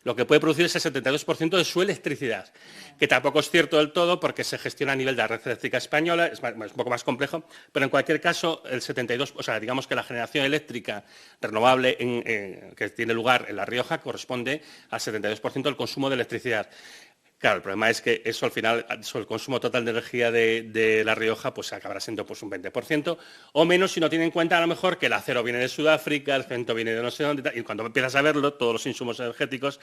A: Lo que puede producir es el 72% de su electricidad, que tampoco es cierto del todo porque se gestiona a nivel de la red eléctrica española, es un poco más complejo, pero en cualquier caso el 72%, o sea, digamos que la generación eléctrica renovable que tiene lugar en La Rioja corresponde al 72% del consumo de electricidad. Claro, el problema es que eso al final, el consumo total de energía de La Rioja, pues acabará siendo pues, un 20%, o menos si no tiene en cuenta a lo mejor que el acero viene de Sudáfrica, el cemento viene de no sé dónde, y cuando empiezas a verlo, todos los insumos energéticos,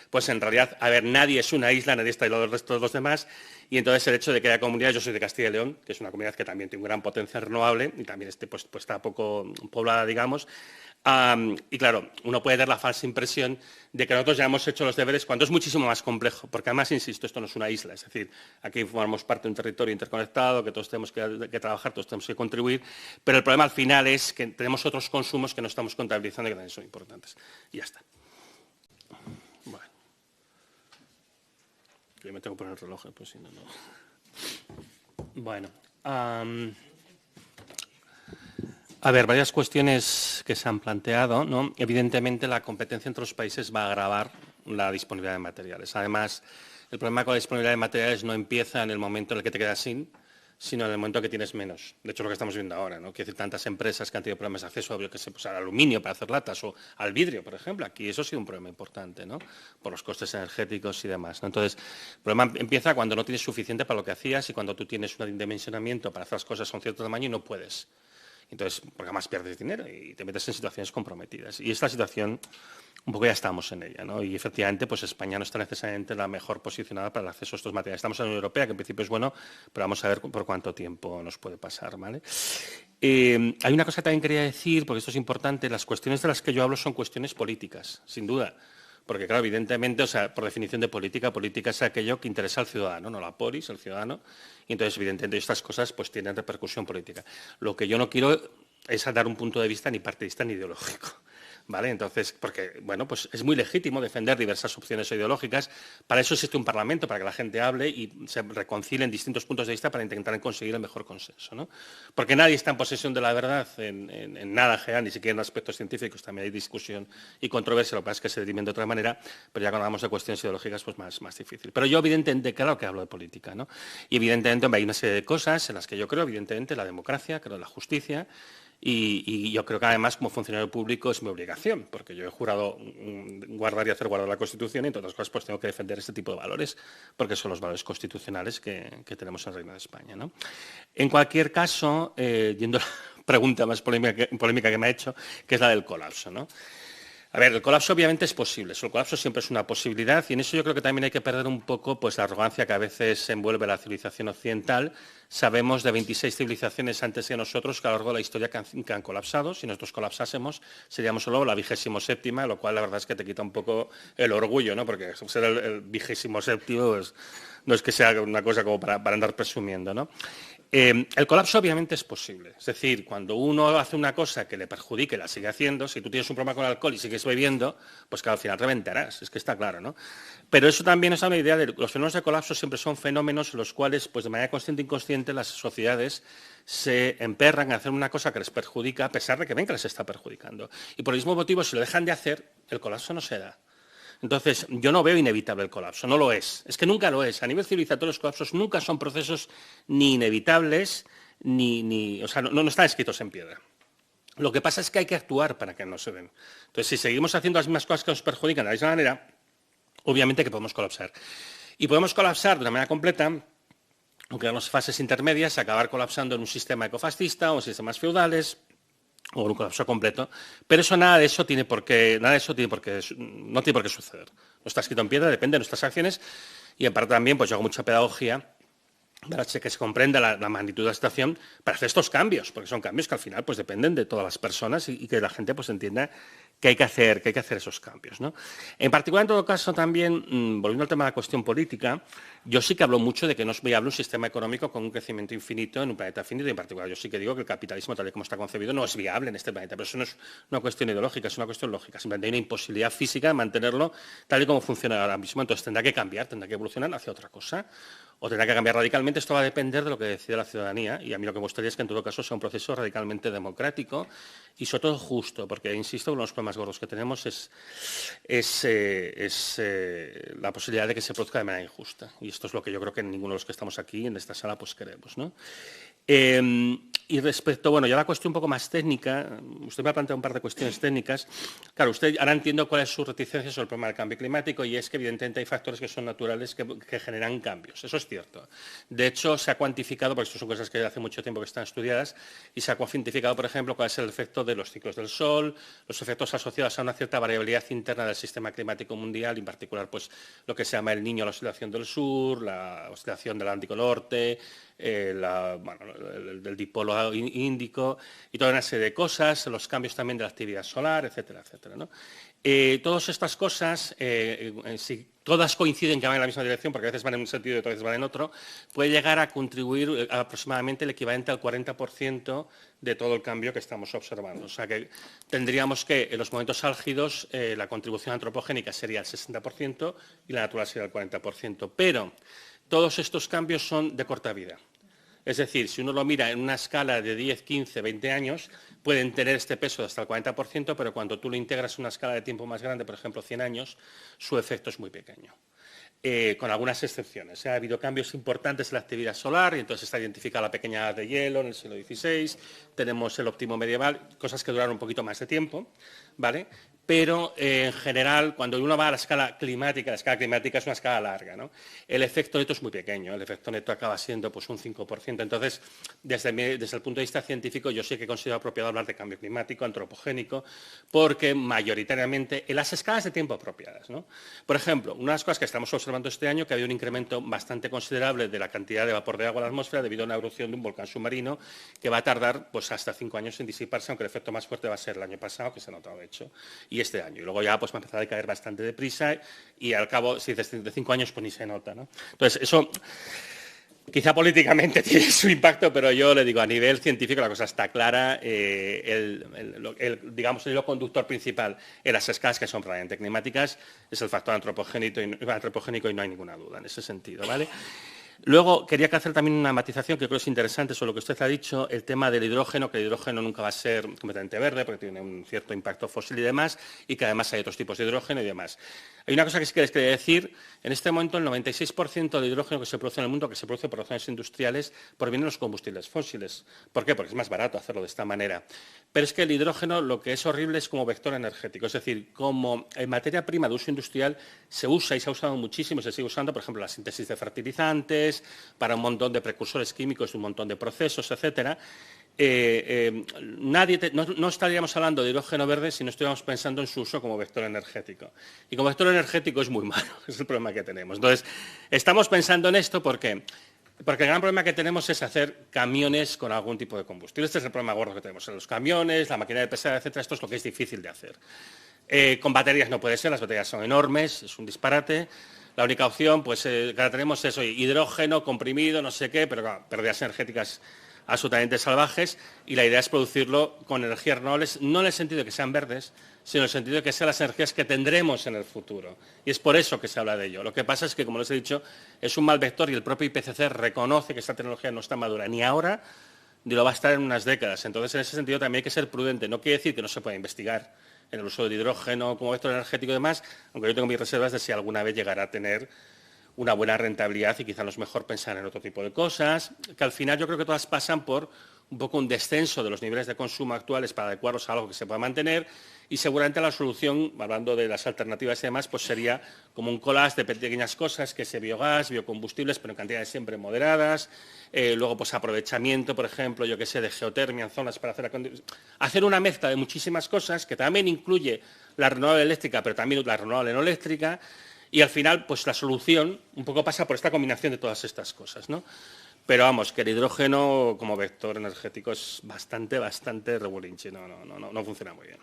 A: pues en realidad, a ver, nadie es una isla, nadie está aislado del resto de los demás, y entonces el hecho de que haya comunidades, yo soy de Castilla y León, que es una comunidad que también tiene un gran potencial renovable, y también pues está poco poblada, digamos, y claro, uno puede dar la falsa impresión de que nosotros ya hemos hecho los deberes cuando es muchísimo más complejo, porque además, insisto, esto no es una isla, es decir, aquí formamos parte de un territorio interconectado, que todos tenemos que trabajar, todos tenemos que contribuir, pero el problema al final es que tenemos otros consumos que no estamos contabilizando y que también son importantes. Y ya está. Bueno. Yo me tengo que poner el reloj, pues si no, no. Bueno. A ver, varias cuestiones que se han planteado, ¿no? Evidentemente, la competencia entre los países va a agravar la disponibilidad de materiales. Además, el problema con la disponibilidad de materiales no empieza en el momento en el que te quedas sin, sino en el momento en que tienes menos. De hecho, lo que estamos viendo ahora, ¿no? Quiero decir, tantas empresas que han tenido problemas de acceso pues, al aluminio para hacer latas o al vidrio, por ejemplo. Aquí eso ha sido un problema importante, ¿no? Por los costes energéticos y demás, ¿no? Entonces, el problema empieza cuando no tienes suficiente para lo que hacías y cuando tú tienes un dimensionamiento para hacer las cosas a un cierto tamaño y no puedes. Entonces, porque además pierdes dinero y te metes en situaciones comprometidas. Y esta situación, un poco ya estamos en ella, ¿no? Y efectivamente, pues España no está necesariamente la mejor posicionada para el acceso a estos materiales. Estamos en la Unión Europea, que en principio es bueno, pero vamos a ver por cuánto tiempo nos puede pasar, ¿vale? Hay una cosa que también quería decir, porque esto es importante, las cuestiones de las que yo hablo son cuestiones políticas, sin duda. Porque, claro, evidentemente, o sea, por definición de política es aquello que interesa al ciudadano, no la polis, el ciudadano. Y entonces, evidentemente, estas cosas pues tienen repercusión política. Lo que yo no quiero es dar un punto de vista ni partidista ni ideológico. ¿vale? Entonces, porque, bueno, pues es muy legítimo defender diversas opciones ideológicas. Para eso existe un Parlamento, para que la gente hable y se reconcilien distintos puntos de vista para intentar conseguir el mejor consenso, ¿no? Porque nadie está en posesión de la verdad en nada general, ni siquiera en aspectos científicos. También hay discusión y controversia, lo que pasa es que se dirimen de otra manera, pero ya cuando hablamos de cuestiones ideológicas, pues más difícil. Pero yo, evidentemente, claro que hablo de política, ¿no? Y, evidentemente, hay una serie de cosas en las que yo creo, evidentemente, la democracia, creo en la justicia, y yo creo que, además, como funcionario público es mi obligación, porque yo he jurado guardar y hacer guardar la Constitución y, entre otras cosas, pues tengo que defender este tipo de valores, porque son los valores constitucionales que tenemos en el Reino de España, ¿no? En cualquier caso, yendo a la pregunta más polémica que me ha hecho, que es la del colapso, ¿no? A ver, el colapso obviamente es posible, el colapso siempre es una posibilidad y en eso yo creo que también hay que perder un poco pues, la arrogancia que a veces envuelve la civilización occidental. Sabemos de 26 civilizaciones antes que nosotros que a lo largo de la historia que han colapsado. Si nosotros colapsásemos, seríamos solo la 27ª, lo cual la verdad es que te quita un poco el orgullo, ¿no? Porque ser el 27º pues, no es que sea una cosa como para andar presumiendo, ¿no? El colapso obviamente es posible. Es decir, cuando uno hace una cosa que le perjudique y la sigue haciendo, si tú tienes un problema con el alcohol y sigues bebiendo, pues que al final reventarás, es que está claro, ¿no? Pero eso también es una idea de los fenómenos de colapso siempre son fenómenos en los cuales, pues de manera consciente e inconsciente, las sociedades se emperran a hacer una cosa que les perjudica a pesar de que ven que les está perjudicando. Y por el mismo motivo, si lo dejan de hacer, el colapso no se da. Entonces, yo no veo inevitable el colapso, no lo es. Es que nunca lo es. A nivel civilizatorio los colapsos nunca son procesos ni inevitables, o sea, no están escritos en piedra. Lo que pasa es que hay que actuar para que no se den. Entonces, si seguimos haciendo las mismas cosas que nos perjudican de la misma manera, obviamente que podemos colapsar. Y podemos colapsar de una manera completa, aunque en las fases intermedias, acabar colapsando en un sistema ecofascista o en sistemas feudales, o un colapso completo, pero no tiene por qué suceder. No está escrito en piedra, depende de nuestras acciones y en parte también pues yo hago mucha pedagogía para que se comprenda la magnitud de la situación para hacer estos cambios, porque son cambios que al final pues dependen de todas las personas y que la gente pues entienda que hay que hacer esos cambios, ¿no? En particular, en todo caso, también, volviendo al tema de la cuestión política, yo sí que hablo mucho de que no es viable un sistema económico con un crecimiento infinito en un planeta finito, y en particular yo sí que digo que el capitalismo, tal y como está concebido, no es viable en este planeta, pero eso no es una cuestión ideológica, es una cuestión lógica, simplemente hay una imposibilidad física de mantenerlo tal y como funciona ahora mismo, entonces tendrá que cambiar, tendrá que evolucionar hacia otra cosa, o tendrá que cambiar radicalmente. Esto va a depender de lo que decide la ciudadanía y a mí lo que me gustaría es que en todo caso sea un proceso radicalmente democrático y sobre todo justo, porque, insisto, uno de los problemas gordos que tenemos es la posibilidad de que se produzca de manera injusta y esto es lo que yo creo que ninguno de los que estamos aquí en esta sala pues queremos, ¿no? Y respecto, bueno, ya la cuestión un poco más técnica, usted me ha planteado un par de cuestiones técnicas. Claro, usted ahora entiendo cuál es su reticencia sobre el problema del cambio climático y es que evidentemente hay factores que son naturales que generan cambios. Eso es cierto. De hecho, se ha cuantificado, porque esto son cosas que hace mucho tiempo que están estudiadas, y se ha cuantificado, por ejemplo, cuál es el efecto de los ciclos del sol, los efectos asociados a una cierta variabilidad interna del sistema climático mundial, y en particular, pues, lo que se llama el Niño, la oscilación del sur, la oscilación del Atlántico Norte, del dipolo índico y toda una serie de cosas, los cambios también de la actividad solar, etcétera, etcétera, ¿no? Todas estas cosas, si todas coinciden que van en la misma dirección, porque a veces van en un sentido y otras veces van en otro, puede llegar a contribuir aproximadamente el equivalente al 40% de todo el cambio que estamos observando. O sea que tendríamos que en los momentos álgidos la contribución antropogénica sería el 60% y la natural sería el 40%. Pero todos estos cambios son de corta vida. Es decir, si uno lo mira en una escala de 10, 15, 20 años, pueden tener este peso de hasta el 40%, pero cuando tú lo integras en una escala de tiempo más grande, por ejemplo 100 años, su efecto es muy pequeño. Con algunas excepciones. Ha habido cambios importantes en la actividad solar y entonces está identificada la pequeña edad de hielo en el siglo XVI, tenemos el óptimo medieval, cosas que duraron un poquito más de tiempo, ¿vale? Pero en general, cuando uno va a la escala climática es una escala larga, ¿no? El efecto neto es muy pequeño, el efecto neto acaba siendo pues, un 5%. Entonces, desde el punto de vista científico, yo sí que considero apropiado hablar de cambio climático, antropogénico, porque mayoritariamente en las escalas de tiempo apropiadas, ¿no? Por ejemplo, una de las cosas que estamos observando este año, que ha habido un incremento bastante considerable de la cantidad de vapor de agua en la atmósfera debido a una erupción de un volcán submarino que va a tardar pues, hasta 5 años en disiparse, aunque el efecto más fuerte va a ser el año pasado, que se ha notado de hecho, y este año. Y luego ya pues, va a empezar a caer bastante deprisa y al cabo, si dices de 5 años, pues ni se nota, ¿no? Entonces, eso Quizá políticamente tiene su impacto, pero yo le digo, a nivel científico la cosa está clara. Digamos, el hilo conductor principal en las escalas que son probablemente climáticas es el factor antropogénico y no hay ninguna duda en ese sentido, ¿vale? Luego, quería hacer también una matización que creo que es interesante sobre lo que usted ha dicho, el tema del hidrógeno, que el hidrógeno nunca va a ser completamente verde porque tiene un cierto impacto fósil y demás, y que además hay otros tipos de hidrógeno y demás. Hay una cosa que sí que les quería decir. En este momento, el 96% del hidrógeno que se produce en el mundo, que se produce por razones industriales, proviene de los combustibles fósiles. ¿Por qué? Porque es más barato hacerlo de esta manera. Pero es que el hidrógeno lo que es horrible es como vector energético. Es decir, como en materia prima de uso industrial se usa y se ha usado muchísimo, se sigue usando, por ejemplo, la síntesis de fertilizantes, para un montón de precursores químicos, un montón de procesos, etcétera. No estaríamos hablando de hidrógeno verde si no estuviéramos pensando en su uso como vector energético. Y como vector energético es muy malo, es el problema que tenemos. Entonces, estamos pensando en esto porque el gran problema que tenemos es hacer camiones con algún tipo de combustible. Este es el problema gordo que tenemos en los camiones, la maquinaria pesada, etcétera. Esto es lo que es difícil de hacer. Con baterías no puede ser, las baterías son enormes, es un disparate. La única opción, pues, que la tenemos es hidrógeno comprimido, no sé qué, pero claro, pérdidas energéticas absolutamente salvajes, y la idea es producirlo con energías renovables, no en el sentido de que sean verdes, sino en el sentido de que sean las energías que tendremos en el futuro. Y es por eso que se habla de ello. Lo que pasa es que, como les he dicho, es un mal vector y el propio IPCC reconoce que esta tecnología no está madura ni ahora ni lo va a estar en unas décadas. Entonces, en ese sentido también hay que ser prudente. No quiere decir que no se pueda investigar en el uso del hidrógeno como vector energético y demás, aunque yo tengo mis reservas de si alguna vez llegará a tener una buena rentabilidad y quizá no es mejor pensar en otro tipo de cosas, que al final yo creo que todas pasan por un poco un descenso de los niveles de consumo actuales para adecuarlos a algo que se pueda mantener, y seguramente la solución, hablando de las alternativas y demás, pues sería como un collage de pequeñas cosas, que es biogás, biocombustibles, pero en cantidades siempre moderadas, luego pues aprovechamiento, por ejemplo, yo que sé, de geotermia en zonas para hacer una mezcla de muchísimas cosas, que también incluye la renovable eléctrica, pero también la renovable no eléctrica. Y al final, pues la solución un poco pasa por esta combinación de todas estas cosas, ¿no? Pero vamos, que el hidrógeno como vector energético es bastante regulinchi, no funciona muy
B: bien.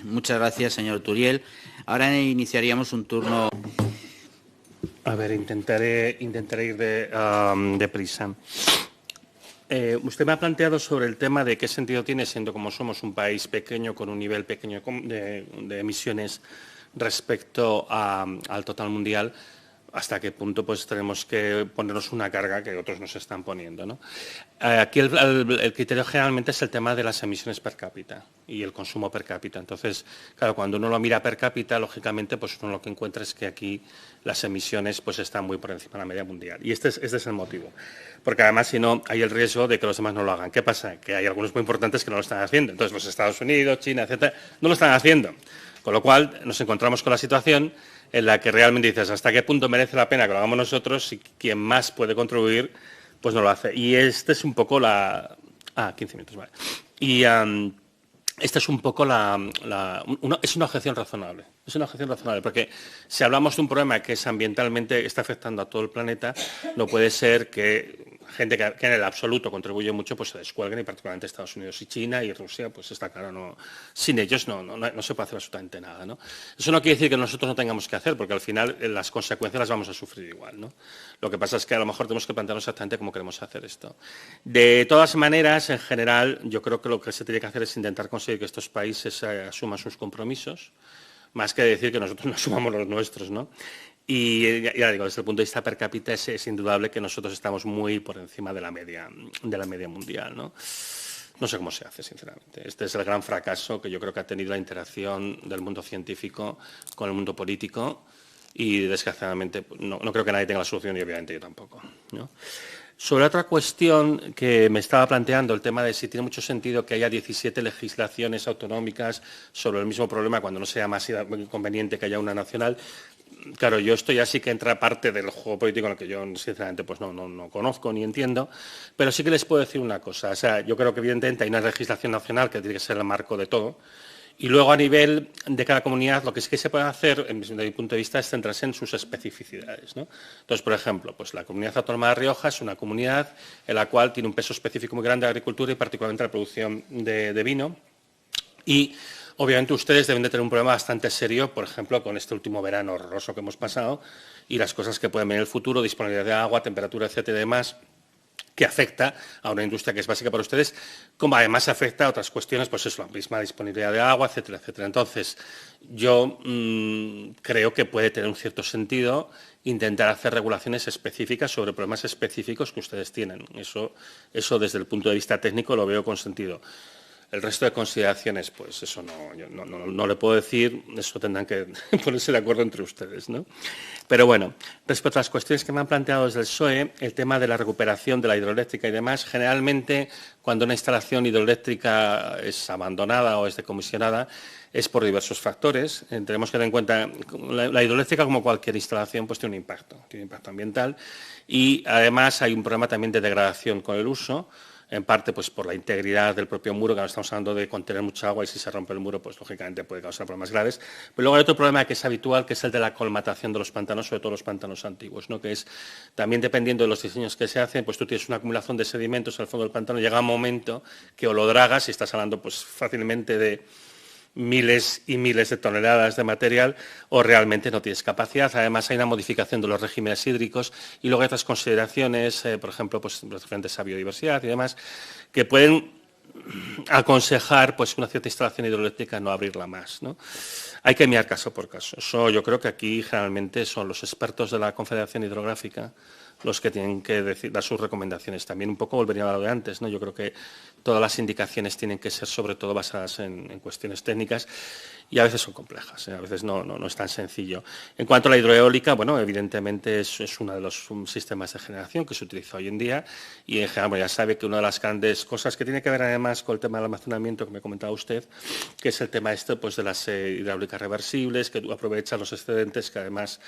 B: Muchas gracias, señor Turiel. Ahora iniciaríamos un turno.
A: A ver, intentaré ir deprisa. Usted me ha planteado sobre el tema de qué sentido tiene, siendo como somos un país pequeño con un nivel pequeño de emisiones respecto al total mundial, hasta qué punto pues tenemos que ponernos una carga que otros nos están poniendo, ¿no? Aquí el criterio generalmente es el tema de las emisiones per cápita y el consumo per cápita. Entonces, claro, cuando uno lo mira per cápita, lógicamente, pues uno lo que encuentra es que aquí las emisiones pues están muy por encima de la media mundial. Y este es el motivo. Porque además, si no, hay el riesgo de que los demás no lo hagan. ¿Qué pasa? Que hay algunos muy importantes que no lo están haciendo. Entonces, los Estados Unidos, China, etcétera, no lo están haciendo. Con lo cual, nos encontramos con la situación en la que realmente dices hasta qué punto merece la pena que lo hagamos nosotros y quien más puede contribuir, pues no lo hace. Y este es un poco 15 minutos, vale. Y esta es un poco es una objeción razonable. Es una objeción razonable, porque si hablamos de un problema que es ambientalmente, está afectando a todo el planeta, no puede ser que gente que en el absoluto contribuye mucho, pues se descuelguen, y particularmente Estados Unidos y China y Rusia, pues está claro, sin ellos no se puede hacer absolutamente nada, ¿no? Eso no quiere decir que nosotros no tengamos que hacer, porque al final las consecuencias las vamos a sufrir igual, ¿no? Lo que pasa es que a lo mejor tenemos que plantearnos exactamente cómo queremos hacer esto. De todas maneras, en general, yo creo que lo que se tiene que hacer es intentar conseguir que estos países asuman sus compromisos, más que decir que nosotros no asumamos los nuestros, ¿no? Y ya digo, desde el punto de vista per cápita es indudable que nosotros estamos muy por encima de la media mundial, ¿no? No sé cómo se hace, sinceramente. Este es el gran fracaso que yo creo que ha tenido la interacción del mundo científico con el mundo político, y desgraciadamente no creo que nadie tenga la solución, y obviamente yo tampoco, ¿no? Sobre otra cuestión que me estaba planteando, el tema de si tiene mucho sentido que haya 17 legislaciones autonómicas sobre el mismo problema cuando no sea más conveniente que haya una nacional. Claro, esto ya sí que entra parte del juego político en el que yo, sinceramente, pues no conozco ni entiendo, pero sí que les puedo decir una cosa. O sea, yo creo que, evidentemente, hay una legislación nacional que tiene que ser el marco de todo, y luego, a nivel de cada comunidad, lo que sí que se puede hacer, desde mi punto de vista, es centrarse en sus especificidades, ¿no? Entonces, por ejemplo, pues la Comunidad Autónoma de Rioja es una comunidad en la cual tiene un peso específico muy grande de agricultura y particularmente la producción de vino, y obviamente ustedes deben de tener un problema bastante serio, por ejemplo, con este último verano horroroso que hemos pasado, y las cosas que pueden venir en el futuro, disponibilidad de agua, temperatura, etcétera y demás, que afecta a una industria que es básica para ustedes, como además afecta a otras cuestiones, pues eso, la misma disponibilidad de agua, etcétera, etcétera. Entonces, yo creo que puede tener un cierto sentido intentar hacer regulaciones específicas sobre problemas específicos que ustedes tienen. Eso desde el punto de vista técnico lo veo con sentido. El resto de consideraciones, pues eso no le puedo decir, eso tendrán que ponerse de acuerdo entre ustedes, ¿no? Pero bueno, respecto a las cuestiones que me han planteado desde el PSOE, el tema de la recuperación de la hidroeléctrica y demás, generalmente cuando una instalación hidroeléctrica es abandonada o es decomisionada, es por diversos factores. Tenemos que tener en cuenta la hidroeléctrica, como cualquier instalación, pues tiene un impacto ambiental y además hay un problema también de degradación con el uso, en parte pues por la integridad del propio muro, que ahora estamos hablando de contener mucha agua y si se rompe el muro, pues lógicamente puede causar problemas graves. Pero luego hay otro problema que es habitual, que es el de la colmatación de los pantanos, sobre todo los pantanos antiguos, ¿no? Que es también dependiendo de los diseños que se hacen, pues tú tienes una acumulación de sedimentos al fondo del pantano, llega un momento que o lo dragas, y estás hablando pues fácilmente de miles y miles de toneladas de material, o realmente no tienes capacidad. Además, hay una modificación de los regímenes hídricos y luego hay otras consideraciones, por ejemplo, pues, referentes a biodiversidad y demás, que pueden aconsejar pues, una cierta instalación hidroeléctrica no abrirla más, ¿no? Hay que mirar caso por caso. Eso yo creo que aquí generalmente son los expertos de la Confederación Hidrográfica los que tienen que dar sus recomendaciones. También un poco volvería a lo de antes, ¿no? Yo creo que todas las indicaciones tienen que ser sobre todo basadas en cuestiones técnicas y a veces son complejas, a veces no es tan sencillo. En cuanto a la hidroeólica, bueno, evidentemente es uno de los sistemas de generación que se utiliza hoy en día y en general ya sabe que una de las grandes cosas que tiene que ver además con el tema del almacenamiento que me comentaba usted, que es el tema pues de las hidráulicas reversibles, que tú aprovechas los excedentes que además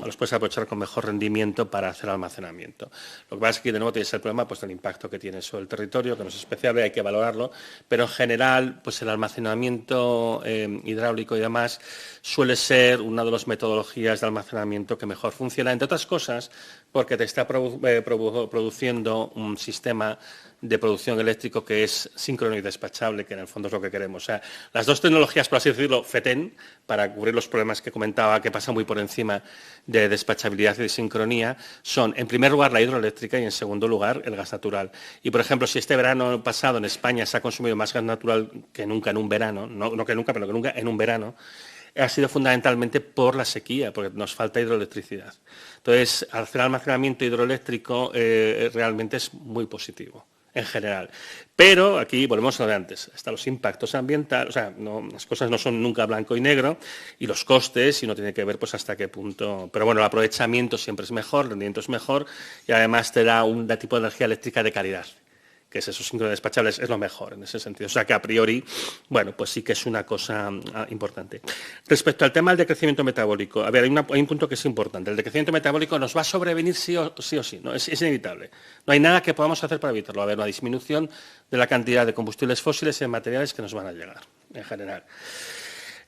A: los puedes aprovechar con mejor rendimiento para hacer almacenamiento. Lo que pasa es que de nuevo tienes el problema pues, del impacto que tiene sobre el territorio, que no es especial, hay que valorarlo, pero en general pues, el almacenamiento hidráulico y demás suele ser una de las metodologías de almacenamiento que mejor funciona, entre otras cosas porque te está produciendo un sistema de producción eléctrico que es síncrono y despachable, que en el fondo es lo que queremos. O sea, las dos tecnologías, por así decirlo, FETEN, para cubrir los problemas que comentaba, que pasan muy por encima de despachabilidad y de sincronía, son, en primer lugar, la hidroeléctrica y, en segundo lugar, el gas natural. Y, por ejemplo, si este verano pasado en España se ha consumido más gas natural que nunca en un verano, no que nunca, pero que nunca en un verano, ha sido fundamentalmente por la sequía, porque nos falta hidroelectricidad. Entonces, hacer almacenamiento hidroeléctrico realmente es muy positivo, en general. Pero aquí volvemos a lo de antes, hasta los impactos ambientales, o sea, las cosas no son nunca blanco y negro, y los costes, y no tiene que ver pues hasta qué punto. Pero bueno, el aprovechamiento siempre es mejor, el rendimiento es mejor, y además te da un tipo de energía eléctrica de calidad, que es esos síncronos despachables, es lo mejor en ese sentido. O sea que a priori, bueno, pues sí que es una cosa importante. Respecto al tema del decrecimiento metabólico, a ver, hay un punto que es importante. El decrecimiento metabólico nos va a sobrevenir sí o sí, ¿no? Es inevitable. No hay nada que podamos hacer para evitarlo. Va a haber una disminución de la cantidad de combustibles fósiles y de materiales que nos van a llegar, en general.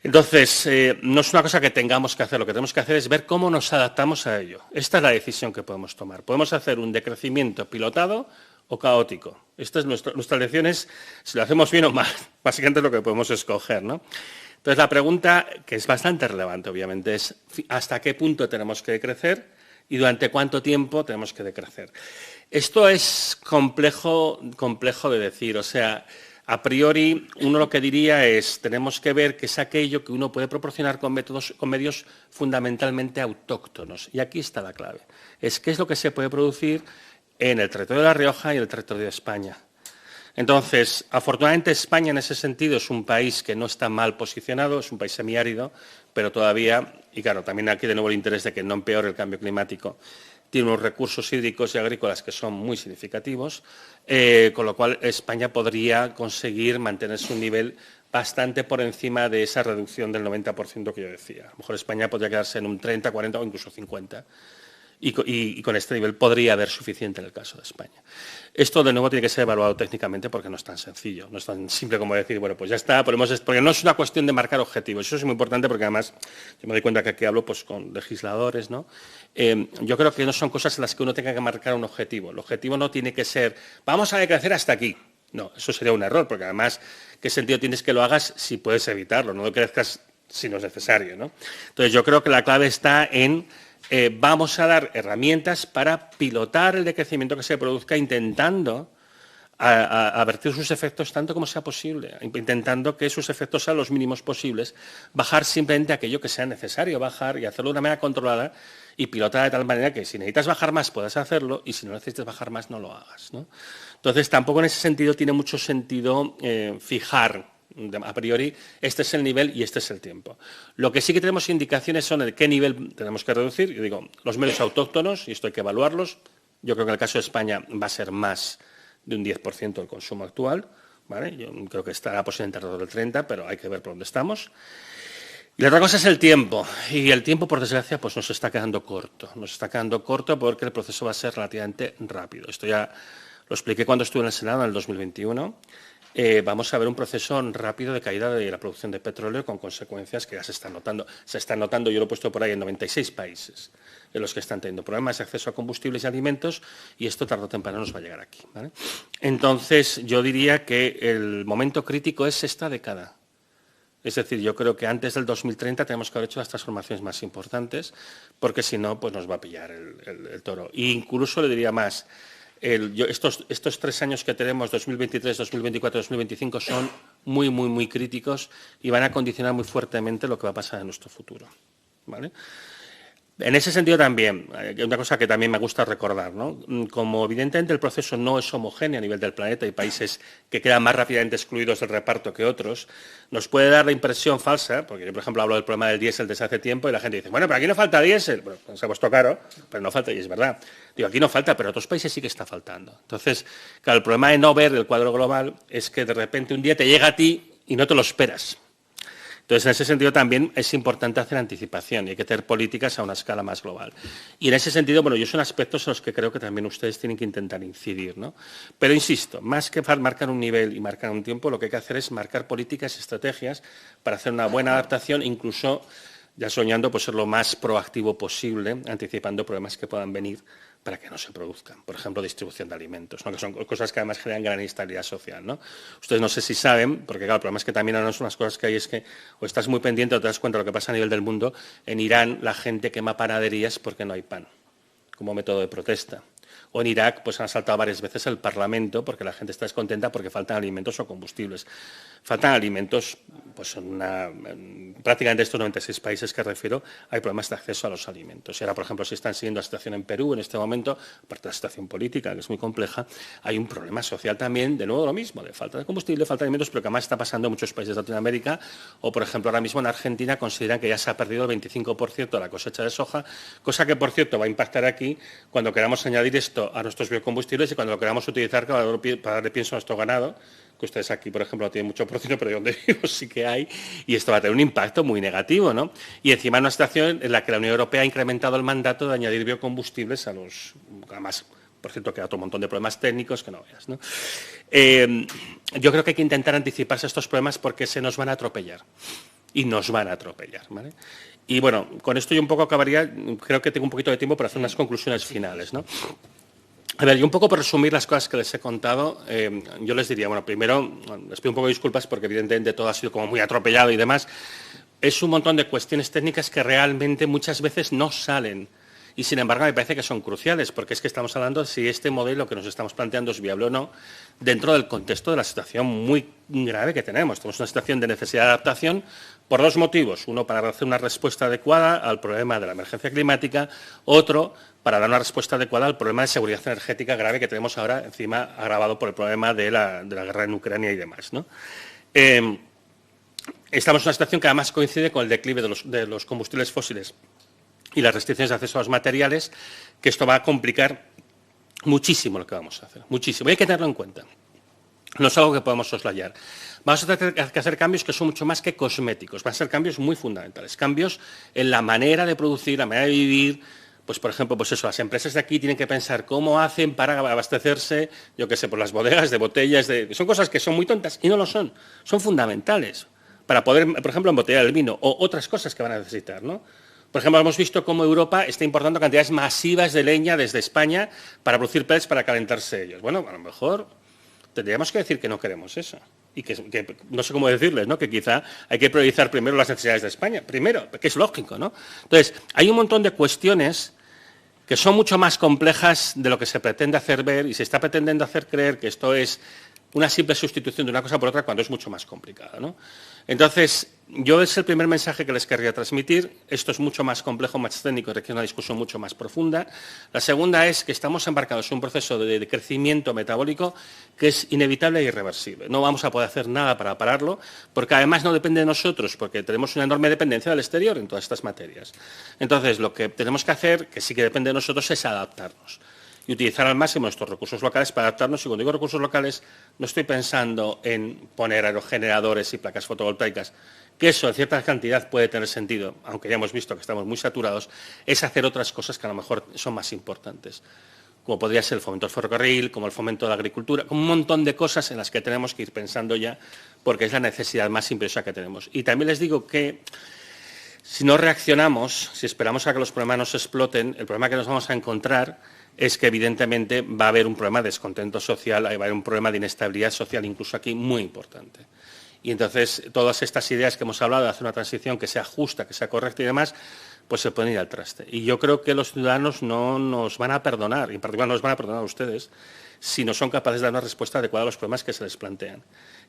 A: Entonces, no es una cosa que tengamos que hacer, lo que tenemos que hacer es ver cómo nos adaptamos a ello. Esta es la decisión que podemos tomar. Podemos hacer un decrecimiento pilotado o caótico. Esta es nuestra elección, es si lo hacemos bien o mal. Básicamente es lo que podemos escoger, ¿no? Entonces, la pregunta, que es bastante relevante, obviamente, es ¿hasta qué punto tenemos que decrecer y durante cuánto tiempo tenemos que decrecer? Esto es complejo de decir, o sea, a priori, uno lo que diría es, tenemos que ver qué es aquello que uno puede proporcionar con medios fundamentalmente autóctonos. Y aquí está la clave. Es qué es lo que se puede producir en el territorio de La Rioja y en el territorio de España. Entonces, afortunadamente España en ese sentido es un país que no está mal posicionado, es un país semiárido, pero todavía, y claro, también aquí de nuevo el interés de que no empeore el cambio climático, tiene unos recursos hídricos y agrícolas que son muy significativos, con lo cual España podría conseguir mantenerse un nivel bastante por encima de esa reducción del 90% que yo decía. A lo mejor España podría quedarse en un 30, 40 o incluso 50%. Y con este nivel podría haber suficiente en el caso de España. Esto, de nuevo, tiene que ser evaluado técnicamente porque no es tan sencillo, no es tan simple como decir, bueno, pues ya está, porque no es una cuestión de marcar objetivos. Eso es muy importante porque además, yo me doy cuenta que aquí hablo pues, con legisladores, ¿no? Yo creo que no son cosas en las que uno tenga que marcar un objetivo. El objetivo no tiene que ser, vamos a decrecer hasta aquí. No, eso sería un error, porque además, ¿qué sentido tienes que lo hagas si puedes evitarlo? No lo crezcas si no es necesario, ¿no? Entonces, yo creo que la clave está en vamos a dar herramientas para pilotar el decrecimiento que se produzca intentando avertir sus efectos tanto como sea posible, intentando que sus efectos sean los mínimos posibles, bajar simplemente aquello que sea necesario bajar y hacerlo de una manera controlada y pilotada de tal manera que si necesitas bajar más puedas hacerlo y si no necesitas bajar más no lo hagas, ¿no? Entonces tampoco en ese sentido tiene mucho sentido fijar a priori este es el nivel y este es el tiempo. Lo que sí que tenemos indicaciones son de qué nivel tenemos que reducir. Yo digo, los medios autóctonos, y esto hay que evaluarlos. Yo creo que en el caso de España va a ser más de un 10% del consumo actual, ¿vale? Yo creo que estará posiblemente alrededor del 30%, pero hay que ver por dónde estamos. Y la otra cosa es el tiempo. Y el tiempo, por desgracia, pues nos está quedando corto. Nos está quedando corto porque el proceso va a ser relativamente rápido. Esto ya lo expliqué cuando estuve en el Senado en el 2021. Vamos a ver un proceso rápido de caída de la producción de petróleo con consecuencias que ya se están notando. Se están notando, yo lo he puesto por ahí, en 96 países en los que están teniendo problemas de acceso a combustibles y alimentos y esto tarde o temprano nos va a llegar aquí, ¿vale? Entonces, yo diría que el momento crítico es esta década. Es decir, yo creo que antes del 2030 tenemos que haber hecho las transformaciones más importantes porque si no, pues nos va a pillar el toro. E incluso le diría más. Estos 3 años que tenemos, 2023, 2024, 2025, son muy críticos y van a condicionar muy fuertemente lo que va a pasar en nuestro futuro, ¿vale? En ese sentido también, una cosa que también me gusta recordar, ¿no? Como evidentemente el proceso no es homogéneo a nivel del planeta, hay países que quedan más rápidamente excluidos del reparto que otros, nos puede dar la impresión falsa, porque yo por ejemplo hablo del problema del diésel desde hace tiempo y la gente dice, bueno, pero aquí no falta diésel, bueno, se ha puesto caro, pero no falta y es verdad. Digo, aquí no falta, pero en otros países sí que está faltando. Entonces, claro, el problema de no ver el cuadro global es que de repente un día te llega a ti y no te lo esperas. Entonces, en ese sentido también es importante hacer anticipación y hay que tener políticas a una escala más global. Y en ese sentido, bueno, yo son aspectos en los que creo que también ustedes tienen que intentar incidir, ¿no? Pero insisto, más que marcar un nivel y marcar un tiempo, lo que hay que hacer es marcar políticas y estrategias para hacer una buena adaptación, incluso ya soñando pues ser lo más proactivo posible, anticipando problemas que puedan venir para que no se produzcan. Por ejemplo, distribución de alimentos, ¿no? Que son cosas que además generan gran inestabilidad social, ¿no? Ustedes no sé si saben, porque claro, el problema es que también ahora son las cosas que hay, es que o estás muy pendiente o te das cuenta de lo que pasa a nivel del mundo. En Irán la gente quema panaderías porque no hay pan, como método de protesta. O en Irak pues han asaltado varias veces el Parlamento porque la gente está descontenta porque faltan alimentos o combustibles. Faltan alimentos, pues en prácticamente estos 96 países que refiero hay problemas de acceso a los alimentos. Y ahora, por ejemplo, si están siguiendo la situación en Perú en este momento, aparte de la situación política, que es muy compleja, hay un problema social también, de nuevo lo mismo, de falta de combustible, falta de alimentos, pero que además está pasando en muchos países de Latinoamérica, o por ejemplo ahora mismo en Argentina consideran que ya se ha perdido el 25% de la cosecha de soja, cosa que por cierto va a impactar aquí cuando queramos añadir esto a nuestros biocombustibles y cuando lo queramos utilizar para darle pienso a nuestro ganado, que ustedes aquí, por ejemplo, no tienen mucho porcino, pero de donde vivo sí que hay, y esto va a tener un impacto muy negativo, ¿no? Y encima en una situación en la que la Unión Europea ha incrementado el mandato de añadir biocombustibles a los... Además, por cierto, queda otro montón de problemas técnicos que no veas, ¿no? Yo creo que hay que intentar anticiparse a estos problemas porque se nos van a atropellar. Y nos van a atropellar, ¿vale? Y bueno, con esto yo un poco acabaría, creo que tengo un poquito de tiempo para hacer unas conclusiones finales, ¿no? A ver, yo un poco por resumir las cosas que les he contado, yo les diría, bueno, primero, les pido un poco de disculpas porque evidentemente todo ha sido como muy atropellado y demás. Es un montón de cuestiones técnicas que realmente muchas veces no salen y sin embargo me parece que son cruciales porque es que estamos hablando de si este modelo que nos estamos planteando es viable o no dentro del contexto de la situación muy grave que tenemos. Tenemos una situación de necesidad de adaptación por dos motivos. Uno, para hacer una respuesta adecuada al problema de la emergencia climática. Otro, para dar una respuesta adecuada al problema de seguridad energética grave que tenemos ahora, encima agravado por el problema de la guerra en Ucrania y demás, ¿no? Estamos en una situación que además coincide con el declive de los combustibles fósiles y las restricciones de acceso a los materiales, que esto va a complicar muchísimo lo que vamos a hacer, muchísimo. Y hay que tenerlo en cuenta. No es algo que podamos soslayar. Vamos a tener que hacer cambios que son mucho más que cosméticos. Van a ser cambios muy fundamentales. Cambios en la manera de producir, la manera de vivir. Pues, por ejemplo, pues eso, las empresas de aquí tienen que pensar cómo hacen para abastecerse, yo qué sé, por las bodegas de botellas. Son cosas que son muy tontas y no lo son. Son fundamentales para poder, por ejemplo, embotellar el vino o otras cosas que van a necesitar, ¿no? Por ejemplo, hemos visto cómo Europa está importando cantidades masivas de leña desde España para producir pellets para calentarse ellos. Bueno, a lo mejor tendríamos que decir que no queremos eso. Y que no sé cómo decirles, ¿no? Que quizá hay que priorizar primero las necesidades de España. Primero, que es lógico, ¿no? Entonces, hay un montón de cuestiones que son mucho más complejas de lo que se pretende hacer ver y se está pretendiendo hacer creer que esto es una simple sustitución de una cosa por otra cuando es mucho más complicada, ¿no? Entonces, yo es el primer mensaje que les querría transmitir. Esto es mucho más complejo, más técnico y requiere una discusión mucho más profunda. La segunda es que estamos embarcados en un proceso de crecimiento metabólico que es inevitable e irreversible. No vamos a poder hacer nada para pararlo, porque además no depende de nosotros, porque tenemos una enorme dependencia del exterior en todas estas materias. Entonces, lo que tenemos que hacer, que sí que depende de nosotros, es adaptarnos y utilizar al máximo nuestros recursos locales para adaptarnos. Y cuando digo recursos locales, no estoy pensando en poner aerogeneradores y placas fotovoltaicas, que eso en cierta cantidad puede tener sentido, aunque ya hemos visto que estamos muy saturados, es hacer otras cosas que a lo mejor son más importantes, como podría ser el fomento del ferrocarril, como el fomento de la agricultura, como un montón de cosas en las que tenemos que ir pensando ya, porque es la necesidad más imperiosa que tenemos. Y también les digo que si no reaccionamos, si esperamos a que los problemas nos exploten, el problema que nos vamos a encontrar es que evidentemente va a haber un problema de descontento social, va a haber un problema de inestabilidad social incluso aquí muy importante. Y entonces todas estas ideas que hemos hablado de hacer una transición que sea justa, que sea correcta y demás, pues se pueden ir al traste. Y yo creo que los ciudadanos no nos van a perdonar, y en particular no nos van a perdonar a ustedes, si no son capaces de dar una respuesta adecuada a los problemas que se les plantean,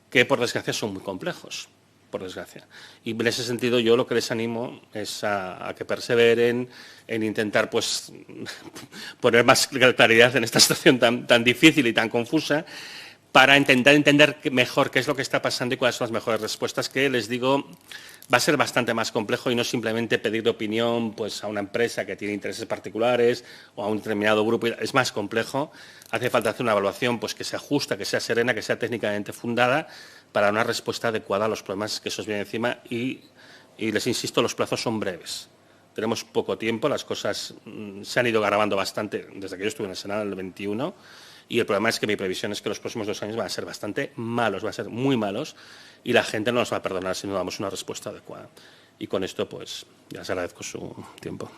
A: que por desgracia son muy complejos. Por desgracia. Y en ese sentido yo lo que les animo es a que perseveren en intentar pues poner más claridad en esta situación tan difícil y tan confusa para intentar entender mejor qué es lo que está pasando y cuáles son las mejores respuestas, que les digo va a ser bastante más complejo y no simplemente pedir opinión pues, a una empresa que tiene intereses particulares o a un determinado grupo. Es más complejo, hace falta hacer una evaluación pues, que sea justa, que sea serena, que sea técnicamente fundada para una respuesta adecuada a los problemas que se os vienen encima y les insisto, los plazos son breves. Tenemos poco tiempo, las cosas se han ido agravando bastante desde que yo estuve en el Senado en el 21 y el problema es que mi previsión es que los próximos 2 años van a ser bastante malos, van a ser muy malos y la gente no nos va a perdonar si no damos una respuesta adecuada. Y con esto, pues, ya les agradezco su tiempo.